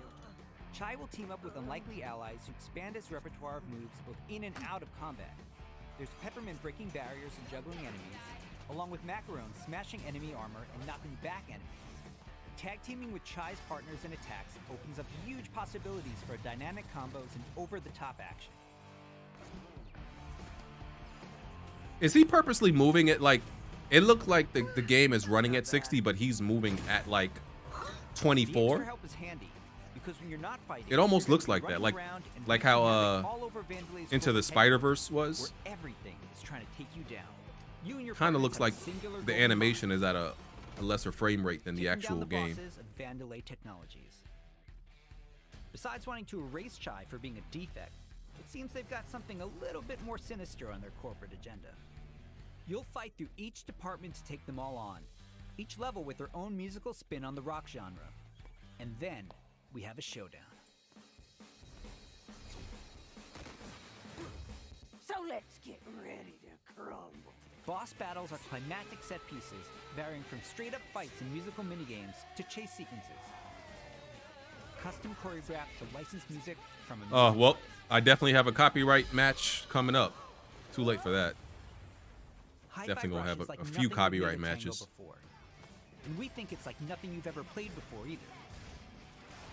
Chai will team up with unlikely allies to expand his repertoire of moves both in and out of combat. There's Peppermint breaking barriers and juggling enemies, along with Macaron smashing enemy armor and knocking back enemies. Tag teaming with Chai's partners and attacks opens up huge possibilities for dynamic combos and over-the-top action. Is he purposely moving it like, it looked like the game is running at 60, but he's moving at like 24? Help is handy, because when you're not fighting, It almost looks like that, like how Into the Spider-Verse was. Where everything is trying to take you down. You and your Kind of looks like singular the goal animation is at a lesser frame rate than the taking down actual the game. bosses of Vandalay Technologies. Besides wanting to erase Chai for being a defect, it seems they've got something a little bit more sinister on their corporate agenda. You'll fight through each department to take them all on, each level with their own musical spin on the rock genre. And then we have a showdown. So let's get ready to crumble. Boss battles are climactic set pieces, varying from straight-up fights and musical minigames to chase sequences. Custom choreographed to licensed music from a Oh, well, I definitely have a copyright match coming up. Too late for that. Definitely gonna have a few copyright matches. And we think it's like nothing you've ever played before either.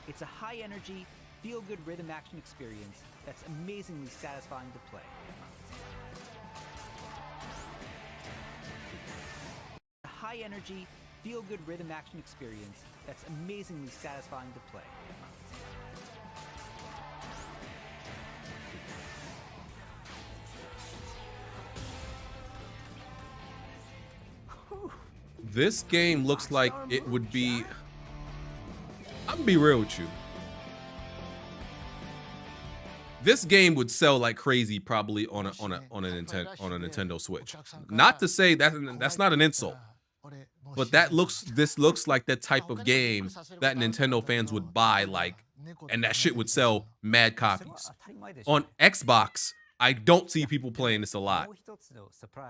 It's a high-energy, feel-good rhythm action experience that's amazingly satisfying to play. A high-energy, feel-good rhythm action experience that's amazingly satisfying to play. This game looks like it would be, I'm gonna be real with you. This game would sell like crazy probably on a Nintendo Switch. Not to say that's not an insult, but this looks like that type of game that Nintendo fans would buy, like, and that shit would sell mad copies. On Xbox, I don't see people playing this a lot.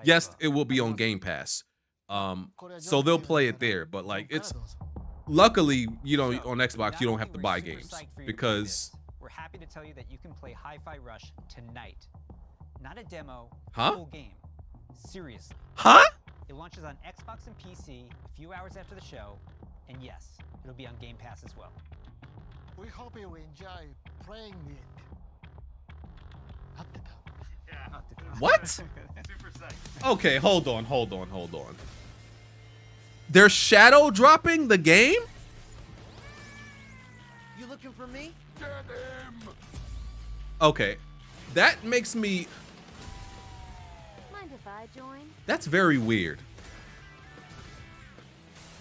Yes, it will be on Game Pass. So they'll play it there, but like it's luckily, you know, on Xbox you don't have to buy games because we're happy to tell you that you can play Hi-Fi Rush tonight. Not a demo, Huh? full game. Seriously. Huh? It launches on Xbox and PC a few hours after the show, and yes, it'll be on Game Pass as well. We hope you enjoy playing it. What? Okay, hold on. They're shadow dropping the game? You looking for me? Okay. That makes me, Mind if I join? that's very weird.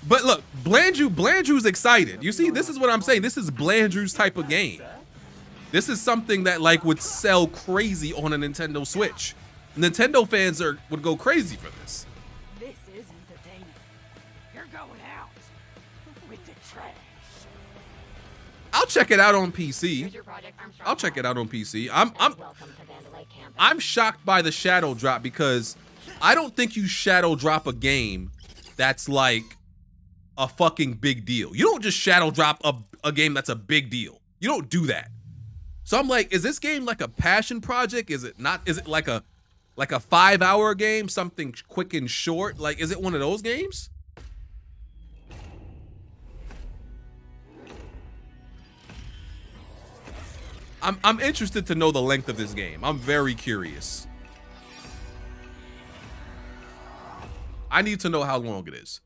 But look, Blandrew's excited. You see, this is what I'm saying. This is Blandrew's type of game. This is something that like would sell crazy on a Nintendo Switch. Nintendo fans would go crazy for this. This is entertainment. You're going out with the trash. I'll check it out on PC. I'll check it out on PC. I'm shocked by the shadow drop because I don't think you shadow drop a game that's like a fucking big deal. You don't just shadow drop a game that's a big deal. You don't do that. So I'm like, is this game like a passion project? Is it not? Is it like a 5-hour game, something quick and short? Like, is it one of those games? I'm interested to know the length of this game. I'm very curious. I need to know how long it is,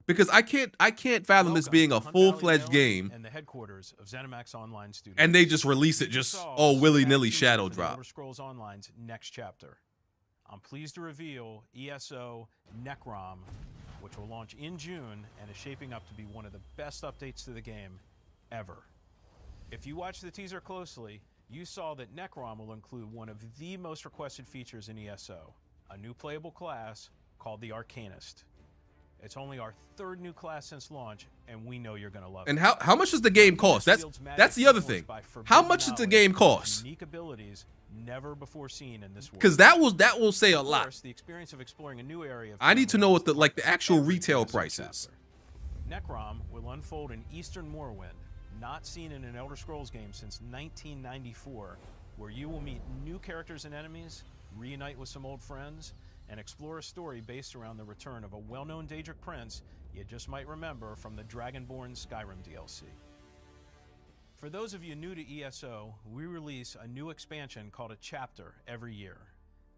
because I can't fathom this being a full-fledged game and the headquarters of ZeniMax Online Studios. and they just release it just willy-nilly shadow drop. Elder Scrolls Online's next chapter. I'm pleased to reveal ESO Necrom, which will launch in June and is shaping up to be one of the best updates to the game ever. If you watch the teaser closely, you saw that Necrom will include one of the most requested features in ESO, a new playable class called the Arcanist. It's only our 3rd new class since launch, and we know you're going to love it. And how much does the game cost? That's the other thing. How much does the game cost? Unique abilities never before seen in this world. Because that will say a lot. Of course, the experience of exploring a new area of I need to know what the actual retail price is. Necrom will unfold in Eastern Morrowind, not seen in an Elder Scrolls game since 1994, where you will meet new characters and enemies, reunite with some old friends, and explore a story based around the return of a well-known Daedric prince you just might remember from the Dragonborn Skyrim DLC. For those of you new to ESO, we release a new expansion called a chapter every year.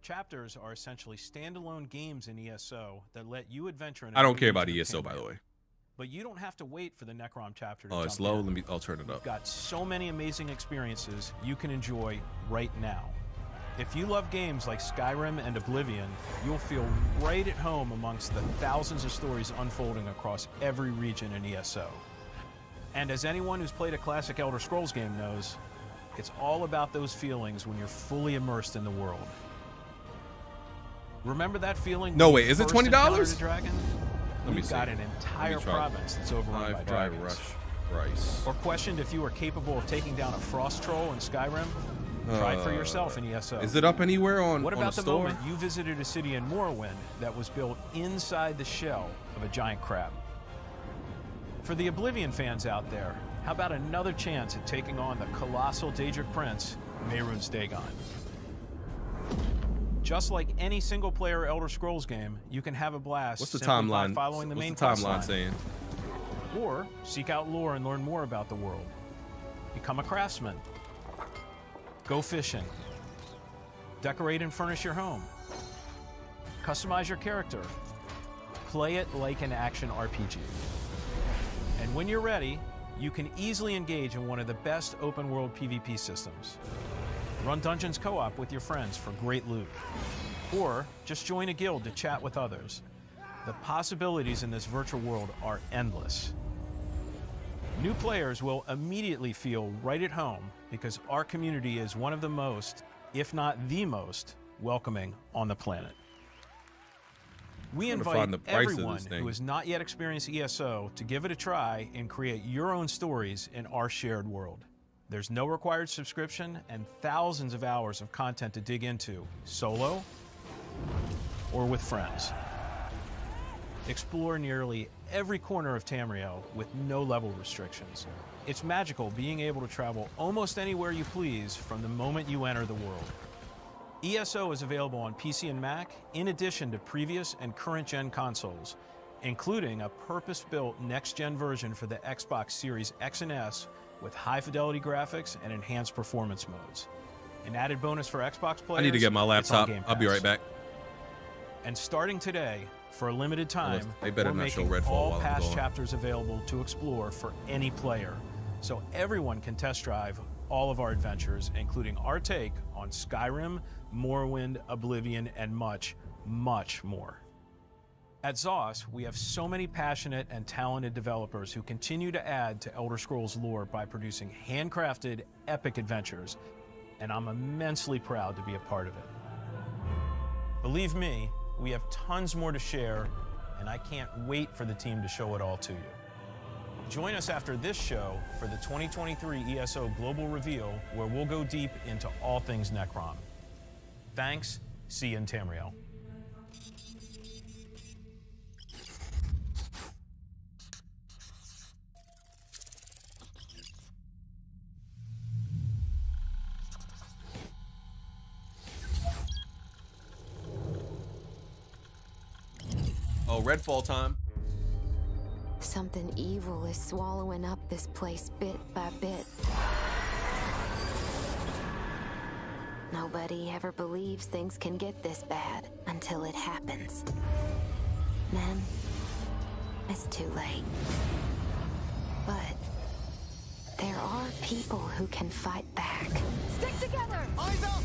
Chapters are essentially standalone games in ESO that let you adventure in a I don't new care about region of ESO, by Tamriel. the way. But you don't have to wait for the Necrom chapter to Oh, it's jump low. in. I'll turn it up. We've got so many amazing experiences you can enjoy right now. If you love games like Skyrim and Oblivion, you'll feel right at home amongst the thousands of stories unfolding across every region in ESO. And as anyone who's played a classic Elder Scrolls game knows, it's all about those feelings when you're fully immersed in the world. Remember that feeling? No, when wait, you is it first encountered $20? a dragon? Let me We've see. got an entire try. province that's overrun by dragons. Rush Rice. Or questioned if you were capable of taking down a frost troll in Skyrim? Try it for yourself in ESO. Is it up anywhere on What on about the the store? moment you visited a city in Morrowind that was built inside the shell of a giant crab? For the Oblivion fans out there, how about another chance at taking on the colossal Daedric prince, Mehrunes Dagon? Just like any single-player Elder Scrolls game, you can have a blast What's the simply by timeline? following the main What's the quest timeline line. saying? Or seek out lore and learn more about the world. Become a craftsman. Go fishing. Decorate and furnish your home. Customize your character. Play it like an action RPG. And when you're ready, you can easily engage in one of the best open-world PvP systems. Run dungeons co-op with your friends for great loot. Or just join a guild to chat with others. The possibilities in this virtual world are endless. New players will immediately feel right at home because our community is one of the most, if not the most, welcoming on the planet. We I'm gonna invite find the price of everyone this thing. who has not yet experienced ESO to give it a try and create your own stories in our shared world. There's no required subscription and thousands of hours of content to dig into, solo or with friends. Explore nearly every corner of Tamriel with no level restrictions. It's magical being able to travel almost anywhere you please from the moment you enter the world. ESO is available on PC and Mac, in addition to previous and current-gen consoles, including a purpose-built next-gen version for the Xbox Series X and S with high-fidelity graphics and enhanced performance modes. An added bonus for Xbox players, I need to get my it's on laptop. Game I'll be Pass. right back. And starting today, for a limited time, They better we're not show making Redfall all while I'm past gone. chapters available to explore for any player, so everyone can test drive all of our adventures, including our take on Skyrim, Morrowind, Oblivion, and much, much more. At ZOS, we have so many passionate and talented developers who continue to add to Elder Scrolls lore by producing handcrafted, epic adventures, and I'm immensely proud to be a part of it. Believe me, we have tons more to share, and I can't wait for the team to show it all to you. Join us after this show for the 2023 ESO Global Reveal, where we'll go deep into all things Necrom. Thanks. See you in Tamriel. go. Redfall time. Something evil is swallowing up this place bit by bit. Nobody ever believes things can get this bad until it happens. Then, it's too late. But there are people who can fight back. Stick together! Eyes up!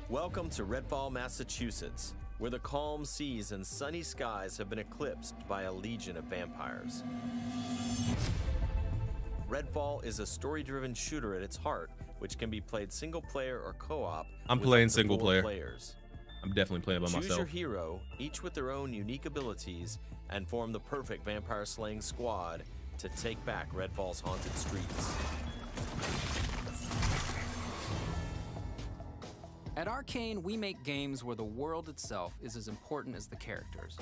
Welcome to Redfall, Massachusetts, where the calm seas and sunny skies have been eclipsed by a legion of vampires. Redfall is a story-driven shooter at its heart, which can be played single-player or co-op. I'm with playing up to single 4 player. players. I'm definitely playing by Choose myself. your hero, each with their own unique abilities, and form the perfect vampire-slaying squad to take back Redfall's haunted streets. At Arcane, we make games where the world itself is as important as the characters.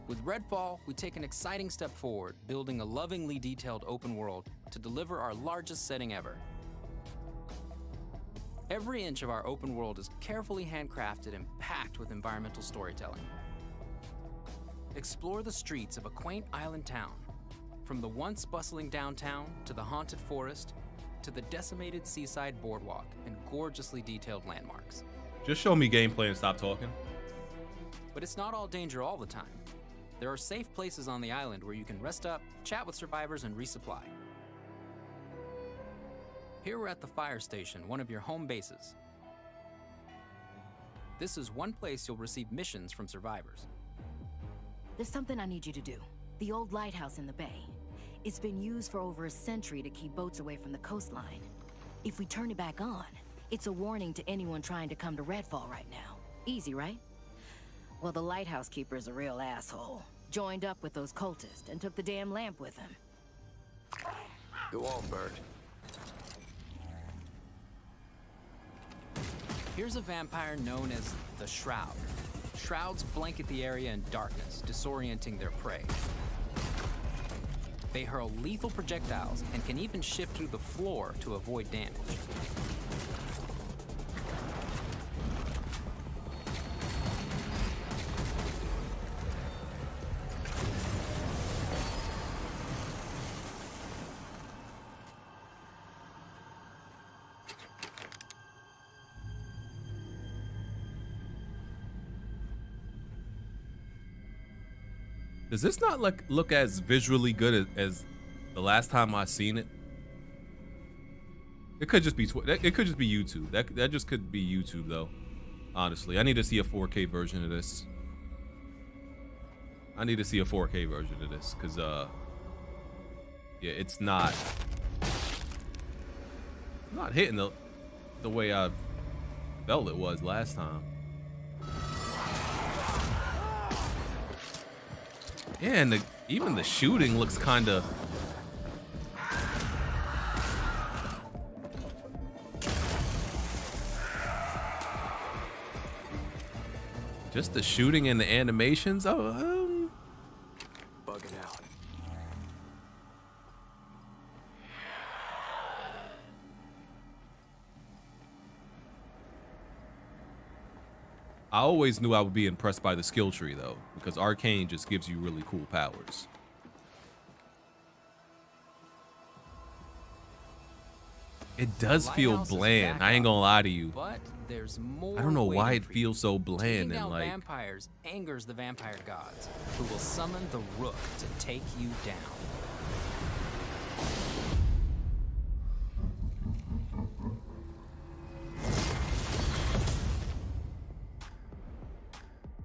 With Redfall, we take an exciting step forward, building a lovingly detailed open world to deliver our largest setting ever. Every inch of our open world is carefully handcrafted and packed with environmental storytelling. Explore the streets of a quaint island town, from the once bustling downtown to the haunted forest, to the decimated seaside boardwalk and gorgeously detailed landmarks. Just show me gameplay and stop talking. But it's not all danger all the time. There are safe places on the island where you can rest up, chat with survivors, and resupply. Here we're at the fire station, one of your home bases. This is one place you'll receive missions from survivors. There's something I need you to do. The old lighthouse in the bay. It's been used for over a century to keep boats away from the coastline. If we turn it back on, it's a warning to anyone trying to come to Redfall right now. Easy, right? Well, the lighthouse keeper's a real asshole. Joined up with those cultists and took the damn lamp with him. Go on, Bert. Here's a vampire known as the Shroud. Shrouds blanket the area in darkness, disorienting their prey. They hurl lethal projectiles and can even shift through the floor to avoid damage. Does this not look as visually good as the last time I seen it? It could just be it could just be YouTube. That just could be YouTube though. Honestly, I need to see a 4K version of this. I need to see a 4K version of this because yeah, it's not hitting the way I felt it was last time. Yeah, and even the shooting looks kind of... Just the shooting and the animations? Oh, Bugging out. I always knew I would be impressed by the skill tree, though, because Arcane just gives you really cool powers. It does feel bland. I ain't gonna lie to you. But there's more. I don't know why waiting it for feels so you. bland Taking and out like... vampires angers the vampire gods, who will summon the Rook to take you down.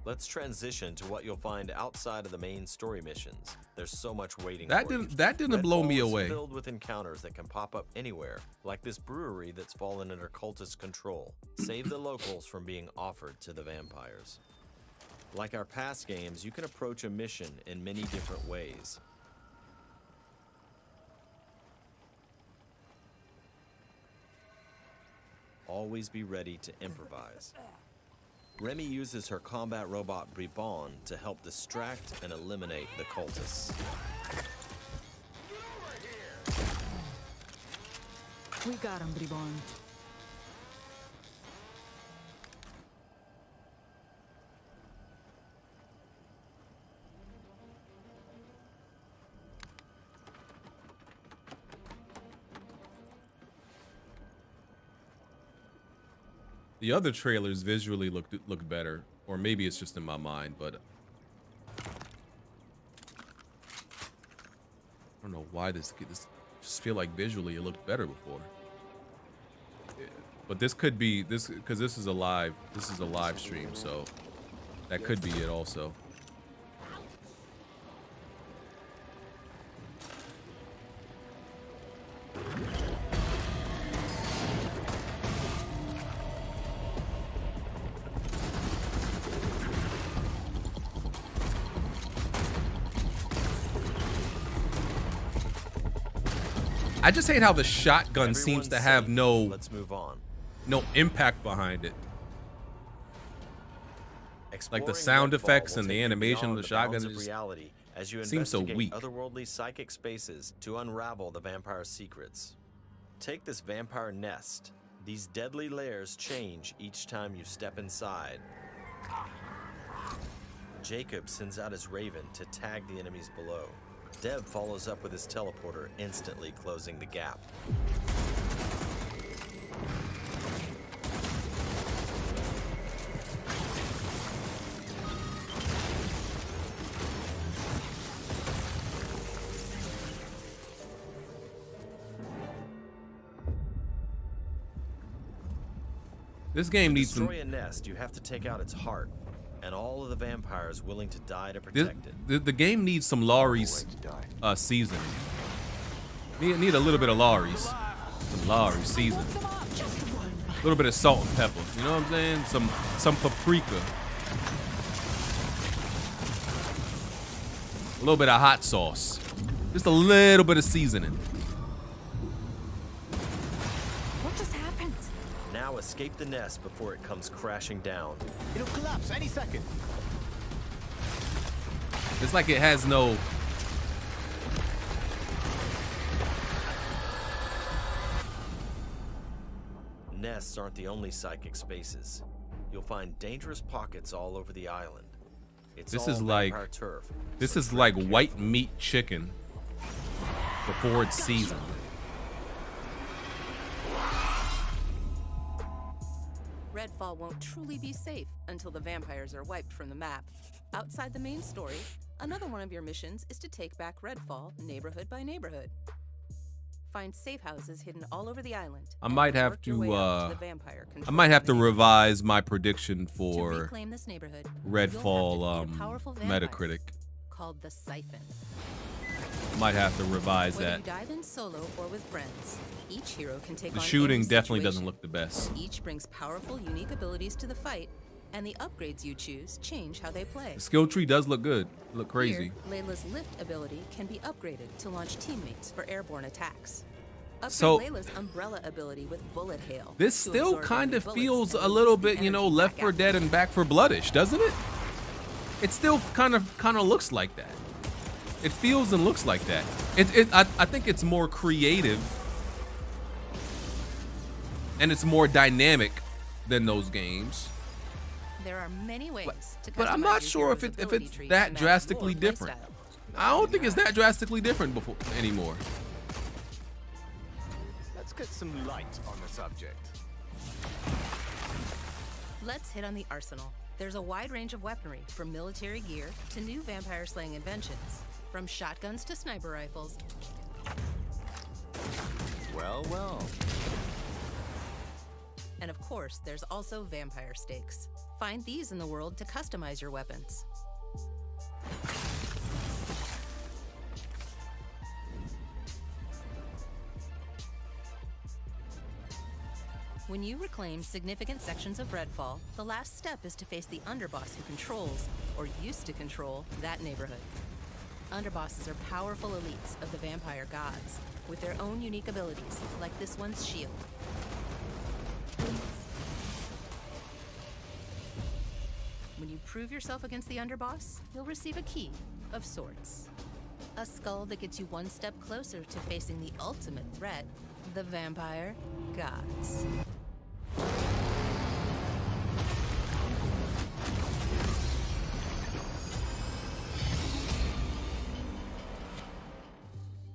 Let's transition to what you'll find outside of the main story missions. There's so much waiting That for you. didn't blow me Redfall is away. filled with encounters that can pop up anywhere, like this brewery that's fallen under cultist control. Save the locals from being offered to the vampires. Like our past games, you can approach a mission in many different ways. Always be ready to improvise. Remy uses her combat robot Bribon to help distract and eliminate the cultists. We got him, Bribon. The other trailers visually look better, or maybe it's just in my mind, but I don't know why this just feel like visually it looked better before. But this could be this because this is a live stream, so that could be it also. I just hate how the shotgun seems to have Let's move on. no impact behind it. Like the sound Redfall effects will and the take you animation of beyond the shotgun bounds of just reality as you seems so investigate weak. otherworldly psychic spaces to unravel the vampire's secrets. Take this vampire nest. These deadly layers change each time you step inside. Jacob sends out his raven to tag the enemies below. Dev follows up with his teleporter, instantly closing the gap. This game needs some. Destroy a nest, you have to take out its heart, and all of the vampires willing to die to protect it. The game needs some Laurie's seasoning. Need a little bit of Laurie's. Some Laurie's seasoning. A little bit of salt and pepper. You know what I'm saying? Some paprika. A little bit of hot sauce. Just a little bit of seasoning. What just happened? Now escape the nest before it comes crashing down. It'll collapse any second. It's like it has no. Nests aren't the only psychic spaces. You'll find dangerous pockets all over the island. It's This all is like vampire turf. this is like white meat chicken before it's seasoned. Redfall won't truly be safe until the vampires are wiped from the map. Outside the main story, another one of your missions is to take back Redfall neighborhood by neighborhood. Find safe houses hidden all over the island. I might and have work your to way up to the vampire I might have to control revise my prediction To for reclaim this neighborhood, you'll have to Redfall defeat a powerful vampire Metacritic. called the Siphon. Might have to revise Whether that. you dive in solo or with friends, each hero can take The on shooting any definitely situation. doesn't look the best. Each brings powerful, unique abilities to the fight, and the upgrades you choose change how they play. The skill tree does look good. Look crazy. Here, Layla's lift ability can be upgraded to launch teammates for airborne attacks. Upgrade So- Layla's umbrella ability with bullet hail. This to still absorb kind enemy of bullets feels and a little release the bit, you know, energy Left back 4 out. Dead and Back 4 Bloodish, doesn't it? It still kind of looks like that. It feels and looks like that. I think it's more creative and it's more dynamic than those games. There are many ways to But I'm customize not your sure if hero's if ability it's tree that to match drastically your different. playstyle. I don't think it's that drastically different anymore. Let's get some light on the subject. Let's hit on the arsenal. There's a wide range of weaponry, from military gear to new vampire slaying inventions. From shotguns to sniper rifles. Well, well. And of course, there's also vampire stakes. Find these in the world to customize your weapons. When you reclaim significant sections of Redfall, the last step is to face the underboss who controls, or used to control, that neighborhood. Underbosses are powerful elites of the vampire gods, with their own unique abilities, like this one's shield. When you prove yourself against the underboss, you'll receive a key of sorts. A skull that gets you one step closer to facing the ultimate threat, the vampire gods.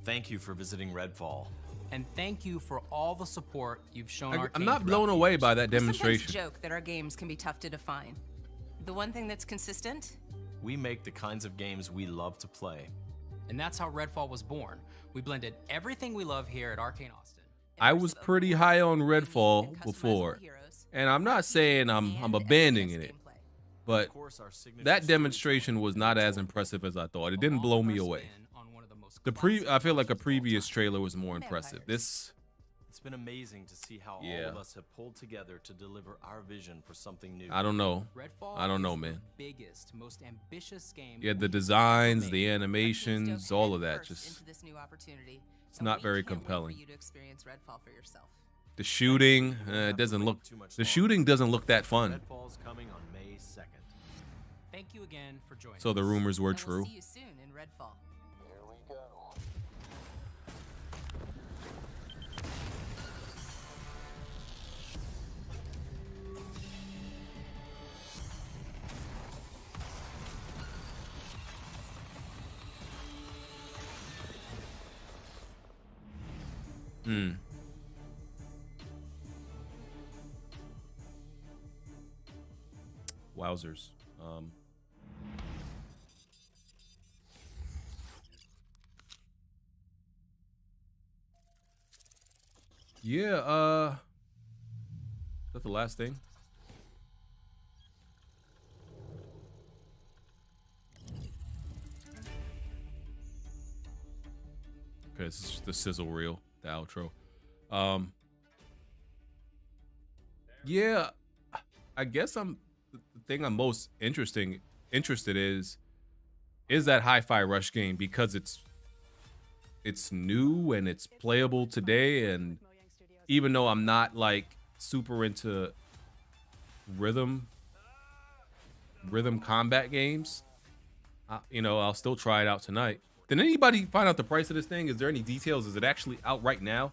Thank you for visiting Redfall. And thank you for all the support you've shown our I'm not blown away by that We demonstration. sometimes joke that our games can be tough to define. The one thing that's consistent? We make the kinds of games we love to play. And that's how Redfall was born. We blended everything we love here at Arcane Austin. I was pretty high on Redfall before, and I'm not saying I'm abandoning it, but that demonstration was not as impressive as I thought. It didn't blow me away. I feel like a previous trailer was more impressive. This, It's been amazing to see how all of us have pulled together to deliver our vision for something new. I don't know. Redfall I don't know, is the man. biggest, most ambitious game. Yeah, the designs, the animations, all of that just Into this new opportunity. it's not very compelling. For you to experience Redfall for yourself. The shooting, it doesn't look. The shooting doesn't look that fun. Redfall's coming on May 2nd. Thank you again for joining So the rumors were And we'll true. see you soon in Redfall. Hmm. Wowzers. Yeah, is that the last thing? Okay, this is just the sizzle reel, the outro. Yeah, I guess the thing I'm most interested is that Hi-Fi Rush game, because it's new and it's playable today, and even though I'm not like super into rhythm combat games, I'll still try it out tonight. Did anybody find out the price of this thing? Is there any details? Is it actually out right now?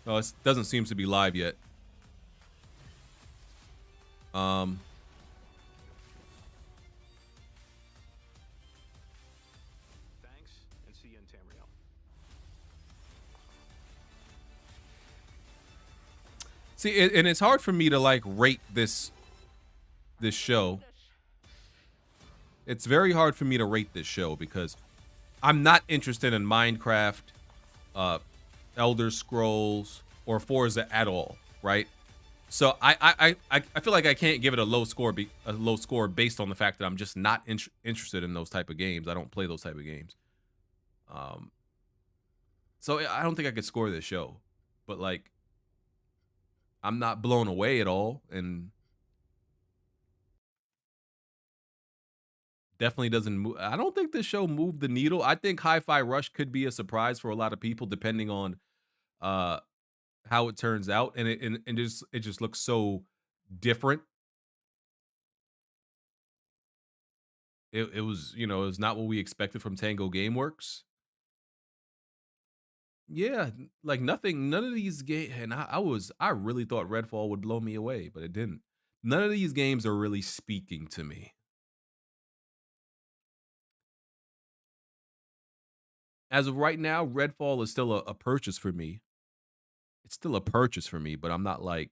Oh, it doesn't seem to be live yet. Thanks, and see you in Tamriel. See, and it's hard for me to like rate this show. It's very hard for me to rate this show because I'm not interested in Minecraft, Elder Scrolls, or Forza at all, right? So I feel like I can't give it a low score based on the fact that I'm just not interested in those type of games. I don't play those type of games. So I don't think I could score this show, but like, I'm not blown away at all, and definitely doesn't move. I don't think this show moved the needle. I think Hi-Fi Rush could be a surprise for a lot of people, depending on how it turns out, and it just looks so different. It was it was not what we expected from Tango Gameworks. Yeah, like none of these games, and I really thought Redfall would blow me away, but it didn't. None of these games are really speaking to me. As of right now, Redfall is still a purchase for me. It's still a purchase for me, but I'm not like,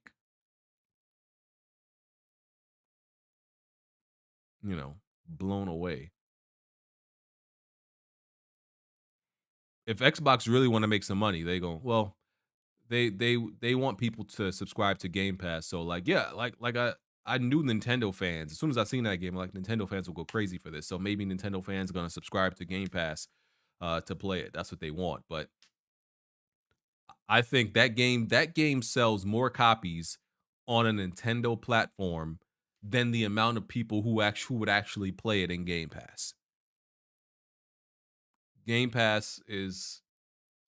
blown away. If Xbox really want to make some money, they go, well, they want people to subscribe to Game Pass. So like, yeah, like I knew Nintendo fans. As soon as I seen that game, like Nintendo fans will go crazy for this. So maybe Nintendo fans are gonna subscribe to Game Pass to play it. That's what they want. But I think that game sells more copies on a Nintendo platform than the amount of people who would actually play it in Game Pass. Game Pass is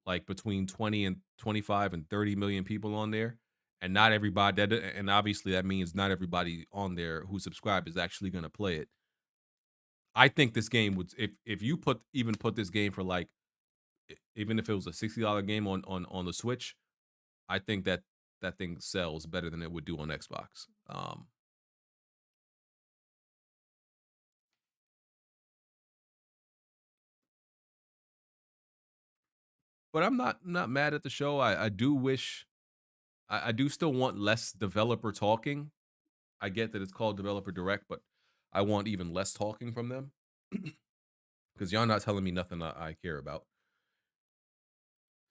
like between 20 and 25 and 30 million people on there, and not everybody and obviously that means not everybody on there who subscribed is actually going to play it. I think this game would, if you put this game for like, even if it was a $60 game on the Switch, I think that thing sells better than it would do on Xbox. But I'm not mad at the show. I do wish, I do still want less developer talking. I get that it's called Developer Direct, but I want even less talking from them because y'all not telling me nothing I care about.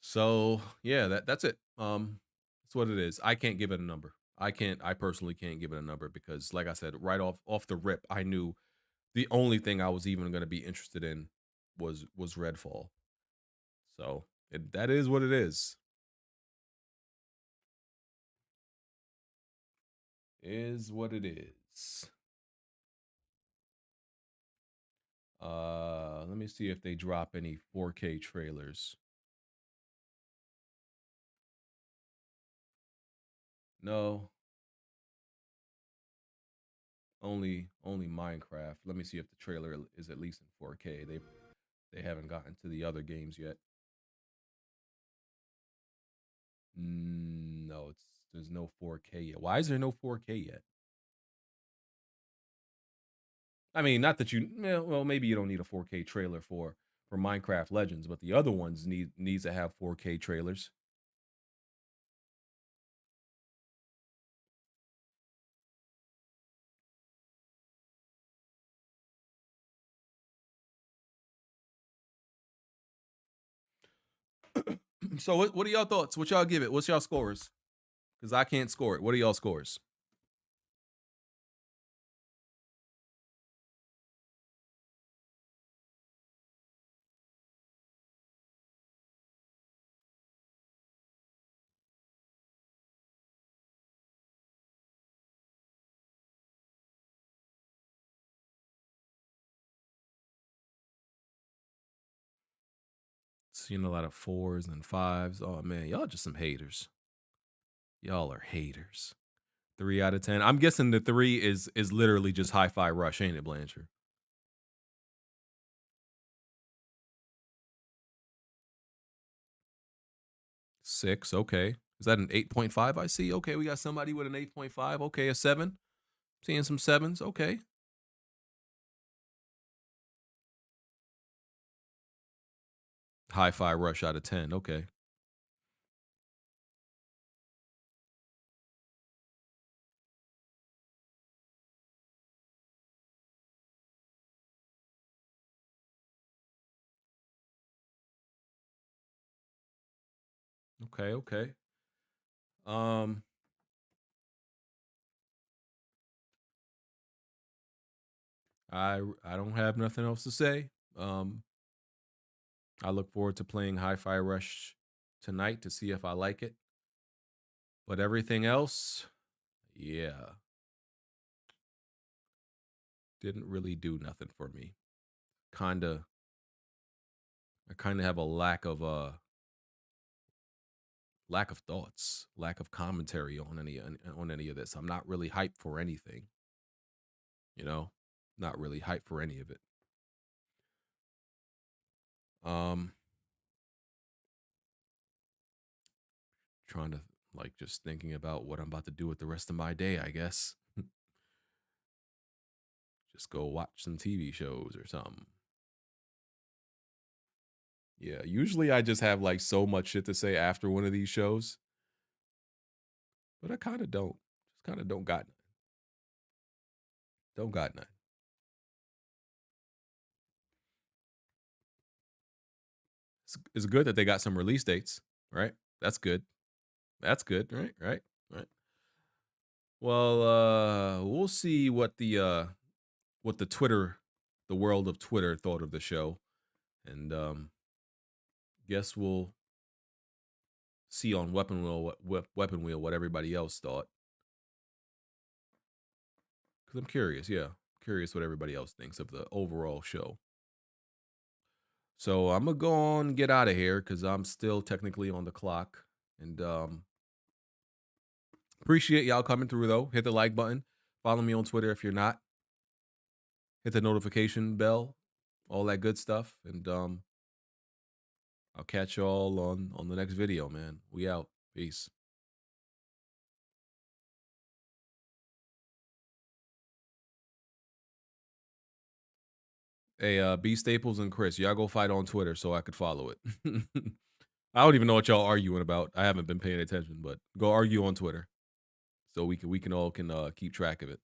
So yeah, that's it. That's what it is. I can't give it a number. I personally can't give it a number because, like I said, right off the rip, I knew the only thing I was even going to be interested in was Redfall. So that is what it is. Is what it is. Let me see if they drop any 4K trailers. No. Only Minecraft. Let me see if the trailer is at least in 4K. They haven't gotten to the other games yet. No, there's no 4K yet. Why is there no 4K yet? I mean, not that well, maybe you don't need a 4K trailer for Minecraft Legends, but the other ones needs to have 4K trailers. So what are y'all thoughts? What y'all give it? What's y'all scores? Because I can't score it. What are y'all scores? Seeing a lot of 4s and 5s. Oh man, y'all just some haters. Y'all are haters. 3 out of 10. I'm guessing the 3 is literally just Hi-Fi Rush, ain't it, Blanchard? Six, okay. Is that an 8.5 I see? Okay, we got somebody with an 8.5. Okay, a 7. Seeing some 7s, okay. Hi-Fi Rush out of 10, okay. Okay. I don't have nothing else to say. I look forward to playing Hi-Fi Rush tonight to see if I like it. But everything else, yeah. Didn't really do nothing for me. I kind of have a lack of thoughts, lack of commentary on any of this. I'm not really hyped for anything. You know, not really hyped for any of it. Trying to just thinking about what I'm about to do with the rest of my day, I guess. Just go watch some TV shows or something. Yeah, usually I just have so much shit to say after one of these shows. But I kind of don't. Just kind of don't got none. Don't got none. It's good that they got some release dates, right? That's good. That's good, right? Well, we'll see what the world of Twitter thought of the show, and guess we'll see on Weapon Wheel what everybody else thought. Because I'm curious, curious what everybody else thinks of the overall show. So I'm gonna go on and get out of here because I'm still technically on the clock, and Appreciate y'all coming through though. Hit the like button. Follow me on Twitter if you're not. Hit the notification bell, all that good stuff, and I'll catch y'all on the next video, man. We out. Peace. Hey, B Staples and Chris, y'all go fight on Twitter so I could follow it. I don't even know what y'all arguing about. I haven't been paying attention, but go argue on Twitter so we can all keep track of it.